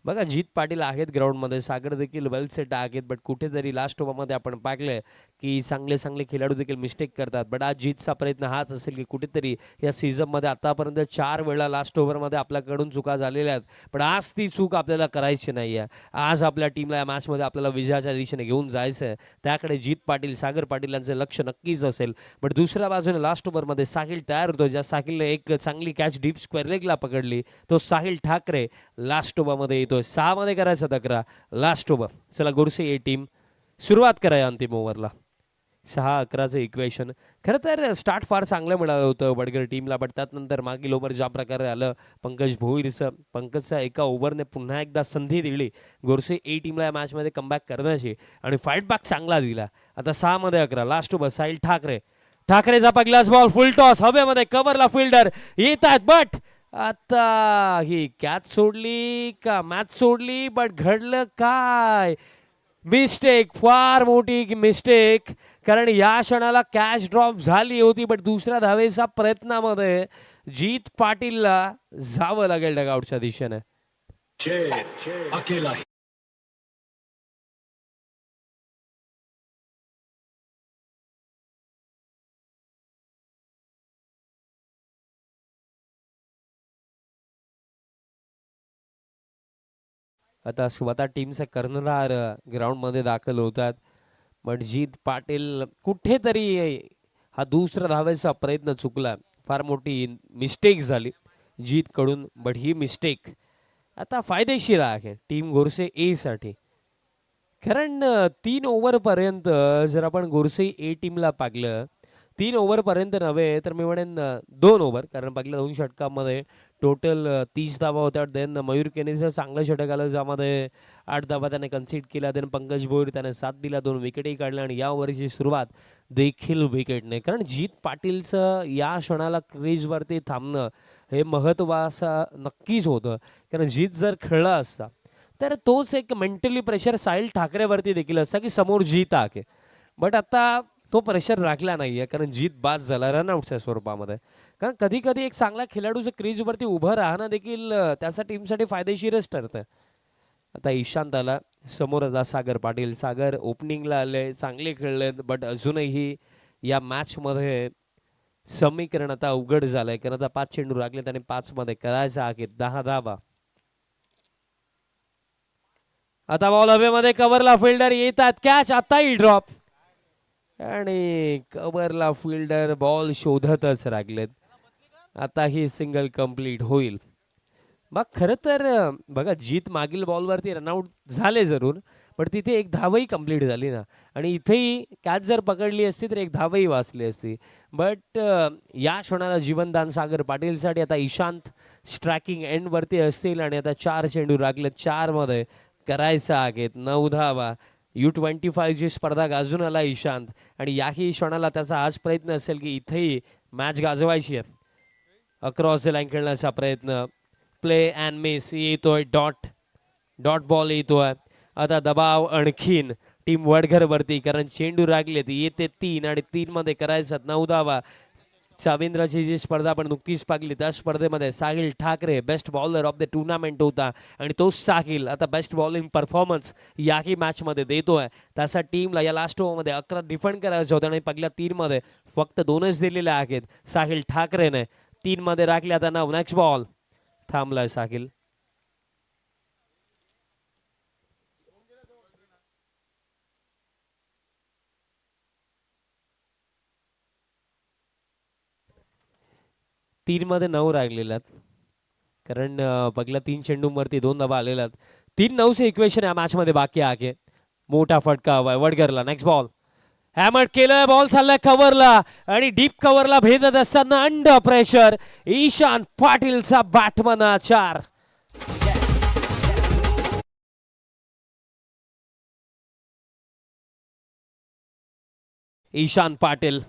बघा जीत पाटील आहेत ग्राउंडमध्ये, सागर देखील वेल सेट आहेत बट कुठेतरी लास्ट ओव्हरमध्ये आपण पाहिलं की चांगले चांगले खेळाडू देखील मिस्टेक करतात. बट आज जीतचा प्रयत्न हाच असेल की कुठेतरी या सीझनमध्ये आतापर्यंत 4 वेळा लास्ट ओव्हरमध्ये आपल्याकडून चुका झालेल्या आहेत पण आज ती चूक आपल्याला करायची नाही आहे. आज आपल्या टीमला या मॅचमध्ये आपल्याला विजयाच्या दिशेने घेऊन जायचं आहे. त्याकडे जीत पाटील, सागर पाटील यांचं लक्ष नक्कीच असेल. बट दुसऱ्या बाजूने लास्ट ओव्हरमध्ये साहिल तयार होतो, ज्या साहिलने एक चांगली कॅच डीप स्क्वेअर लेगला पकडली, तो साहिल ठाकरे लास्ट ओव्हरमध्ये येतो. 6 मध्ये करायचा 11 लास्ट ओव्हर. चला गोरसे ए टीम सुरुवात कराय अंतिम ओव्हरला. 6-11चं इक्वेशन. खरं तर स्टार्ट फार चांगलं मिळालं होतं वडगर टीमला बट त्यानंतर मागील ओव्हर ज्या प्रकारे आलं पंकज भोईरचं, पंकजच्या एका ओव्हरने पुन्हा एकदा संधी दिली गोरसे ए टीमला या मॅचमध्ये कमबॅक करण्याची आणि फाईट बॅक चांगला दिला. आता 6 मध्ये 11 लास्ट ओव्हर. साहिल ठाकरे, ठाकरेचा पहिलाच बॉल फुल टॉस हवेमध्ये, कव्हरला फिल्डर येतात बट आता ही कॅच सोडली का मॅच सोडली. बट घडलं काय, मिस्टेक, फार मोठी मिस्टेक कारण या क्षणाला कॅच ड्रॉप झाली होती बट दुसऱ्या धावेच्या प्रयत्नामध्ये जीत पाटीलला जावं लागेल डगआउटच्या दिशेने. आता स्वतः टीमचा कर्णधार ग्राउंडमध्ये दाखल होतात बट जीत पाटील कुठेतरी हा दुसरा धावेचा प्रयत्न चुकला. फार मोठी मिस्टेक झाली जीतकडून, बट ही मिस्टेक आता फायदेशीर आहे टीम गोरसे ए साठी. कारण 3 ओव्हरपर्यंत जर आपण गोरसे ए टीमला पाहिलं, 3 ओव्हरपर्यंत नव्हे तर मी म्हणेन 2 ओव्हर, कारण पहिल्या 2 षटकामध्ये टोटल 30 धावा होत्या. देन मयूर केनेचं चांगलं षटक आलं, ज्यामध्ये 8 धावा त्याने कन्सीड केल्या. देन पंकज भोईर त्याने 7 दिला, 2 विकेटही काढल्या. आणि या ओव्हरची सुरुवात देखील विकेटने, कारण जीत पाटीलचं या क्षणाला क्रीजवरती थांबणं हे महत्त्वाचं नक्कीच होतं. कारण जीत जर खेळला असता तर तोच एक मेंटली प्रेशर साहिल ठाकरेवरती देखील असता की समोर जीत आहे. बट आता तो प्रेशर राखला नाहीये, कारण जीत बाद झाला रनआउटच्या स्वरूपामध्ये. कारण कधी कधी एक चांगला खेळाडू जर क्रीजवरती उभं राहणं देखील त्याच्या टीमसाठी फायदेशीरच ठरतं. आता ईशांत आला, समोर आला सागर पाटील. सागर ओपनिंगला आले, चांगले खेळले, बट अजूनही या मॅचमध्ये समीकरण आता अवघड झालंय. कारण आता 5 चेंडू लागले, त्याने 5 मध्ये करायचा आहे 10 धावा. आता बॉल हवेमध्ये, कव्हरला फिल्डर येतात, कॅच आताही ड्रॉप, आणि कव्हरला फिल्डर बॉल शोधतच राहिलेत. आता ही सिंगल कंप्लीट होईल. मग खरं तर बघा, जीत मागील बॉलवरती रनआउट झाले जरूर, पण तिथे एक धावही कंप्लीट झाली ना, आणि इथेही कॅच जर पकडली असती तर एक धावही वाचली असती. बट या क्षणाला जीवनदान सागर पाटीलसाठी. आता ईशांत स्ट्रायकिंग एंडवरती असतील, आणि आता 4 चेंडू लागलेत, 4 मध्ये करायचं आहेत 9 धावा. U25 ची स्पर्धा गाजून आला ईशांत, आणि याही क्षणाला त्याचा आज प्रयत्न असेल की इथेही मॅच गाजवायची आहे. अक्रॉस द लाईन खेळण्याचा प्रयत्न, प्ले अँड मिस येतोय, डॉट बॉल येतोय. आता दबाव आणखीन टीम वडघरवरती, कारण चेंडू लागलेत, येते 3, आणि 3 मध्ये करायचं 9 धावा. साविंद्राची जी स्पर्धा आपण नुकतीच पाहिली, त्या स्पर्धेमध्ये Sahil Thackeray best bowler of the tournament होता, आणि तोच साहिल आता बेस्ट बॉलिंग परफॉर्मन्स याही मॅचमध्ये देतोय. त्याचा टीमला या लास्ट ओव्हरमध्ये 11 डिफेंड करायचं होतं, आणि पहिल्या 3 मध्ये फक्त 2च दिलेले आहेत साहिल ठाकरेने. 3 मध्ये राखले आता 9. नेक्स्ट बॉल, थांबलाय साहिल. तीन मध्ये 9 राहिलेले आहेत, कारण पहिल्या 3 चेंडूंवरती 2 धावा आलेल्या आहेत. 3-9चे इक्वेशन या मॅच मध्ये बाकी आहे. मोठा फटका हवाय वडगरला. नेक्स्ट बॉल, हॅमर केलं, बॉल चाललाय कव्हरला, आणि डीप कव्हरला भेदत असताना अंडर प्रेशर ईशान पाटीलचा बॅटमन 4. ईशान पाटील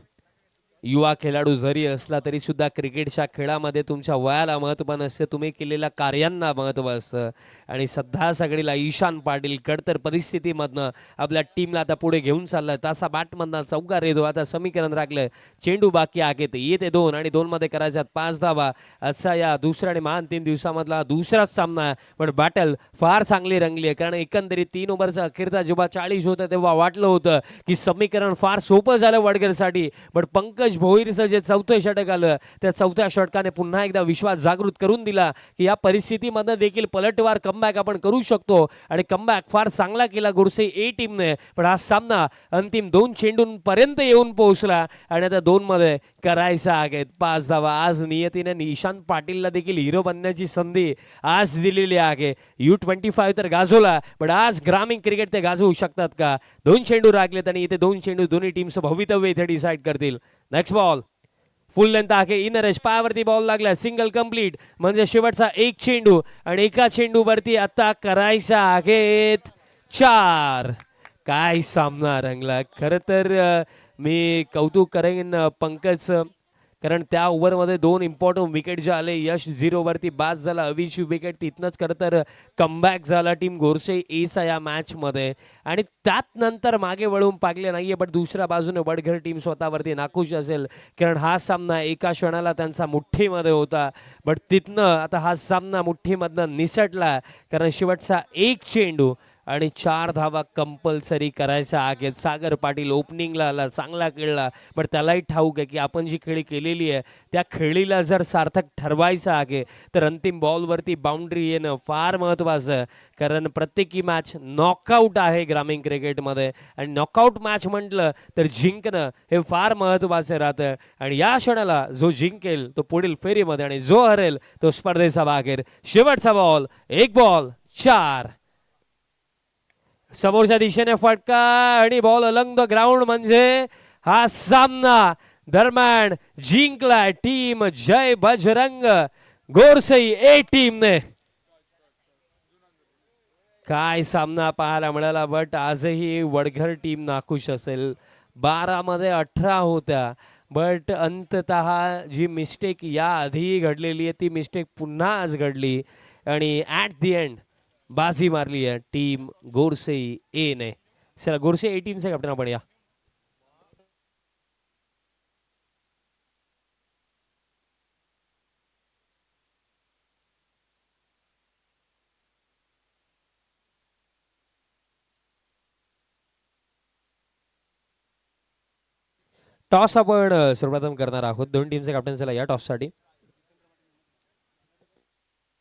युवा खेळाडू जरी असला तरी सुद्धा क्रिकेटच्या खेळामध्ये तुमच्या वयाला महत्त्व नसते, तुम्ही केलेल्या कार्यांना महत्त्व असतं. आणि सध्या सगळीला ईशान पाटील कडतर परिस्थितीमधनं आपल्या टीमला आता पुढे घेऊन चाललाय. तासा बॅटमधनं चौकार येतो. आता समीकरण राखलं, चेंडू बाकी आहेत, येते 2, आणि 2 मध्ये करायच्यात 5 धावा. असा या दुसऱ्या आणि महान 3 दिवसामधला दुसराच सामना, पण बॅटल फार चांगली रंगली आहे. कारण एकंदरीत 3 ओव्हरचा अखेरचा जेव्हा 40 होतं तेव्हा वाटलं होतं की समीकरण फार सोपं झालं वडगरसाठी, पण पंकज भोईरचं जे 4थं षटक आलं, त्या 4थ्या षटकाने पुन्हा एकदा विश्वास जागृत करून दिला की या परिस्थितीमध्ये देखील पलटवार कमबॅक आपण करू शकतो. आणि कमबॅक फार चांगला केला गोरसे ए टीमने. पण हा सामना अंतिम 2 चेंडूंपर्यंत येऊन पोहोचला, आणि आता 2 मध्ये करायचा आहेत 5 धावा. आज नियतीने ईशान पाटीलला देखील हिरो बनण्याची संधी आज दिलेली आहे. U25 तर गाजवला, पण आज ग्रामीण क्रिकेट ते गाजवू शकतात का? 2 चेंडू राखलेत, आणि इथे 2 चेंडू दोन्ही टीमचं भवितव्य इथे डिसाईड करतील. नेक्स्ट बॉल, फुल लेंथ आहे, इनर एज पायावरती बॉल लागला, सिंगल कंप्लीट, म्हणजे शेवटचा 1 चेंडू, आणि एका चेंडूवरती आता करायचा आहेत 4. काय सामना रंगला. खरं तर मी कौतुक करेन पंकज, कारण त्या ओव्हरमध्ये 2 इम्पॉर्टंट विकेट जे आले, यश 0 वरती बाद झाला, अविश विकेट, तिथनंच खरं तर कमबॅक झाला टीम गोरसे एचा या मॅचमध्ये. आणि त्यात नंतर मागे वळून पागले नाहीये, पण दुसऱ्या बाजूने वडघर टीम स्वतःवरती नाखुश असेल, कारण हा सामना एका क्षणाला त्यांचा मुठ्ठीमध्ये होता. बट तिथनं आता हा सामना मुठ्ठीमधनं निसटला, कारण शेवटचा 1 चेंडू आणि 4 धावा कंपल्सरी करायच्या आहेत. सागर पाटील ओपनिंगला आला, चांगला खेळला, पण त्यालाही ठाऊक आहे की आपण जी खेळी केलेली आहे त्या खेळीला जर सार्थक ठरवायचं आहे तर अंतिम बॉलवरती बाउंड्री येणं फार महत्त्वाचं आहे. कारण प्रत्येकी मॅच नॉकआउट आहे ग्रामीण क्रिकेटमध्ये आणि नॉकआउट मॅच म्हटलं तर जिंकणं हे फार महत्त्वाचं राहतं. आणि या क्षणाला जो जिंकेल तो पुढील फेरीमध्ये आणि जो हरेल तो स्पर्धेचा बाहेर. शेवटचा बॉल, एक बॉल 4. समोरच्या दिशेने फटका आणि बॉल अलंग द ग्राउंड म्हणजे हा सामना दरम्यान जिंकलाय टीम जय बजरंग गोरसई ए टीमने. काय सामना पाहायला मिळाला, बट आजही वडघर टीम नाखुश असेल. 12 मध्ये 18 होत्या, बट अंततः जी मिस्टेक या आधी घडलेली आहे ती मिस्टेक पुन्हा आज घडली आणि ॲट दी एंड बाजी मारली आहे टीम गोरसई ए ने. चला गोरसई ए टीमचे कॅप्टन आपण या. टॉस आपण सर्वप्रथम करणार आहोत. दोन टीमचे कॅप्टन चला या टॉससाठी.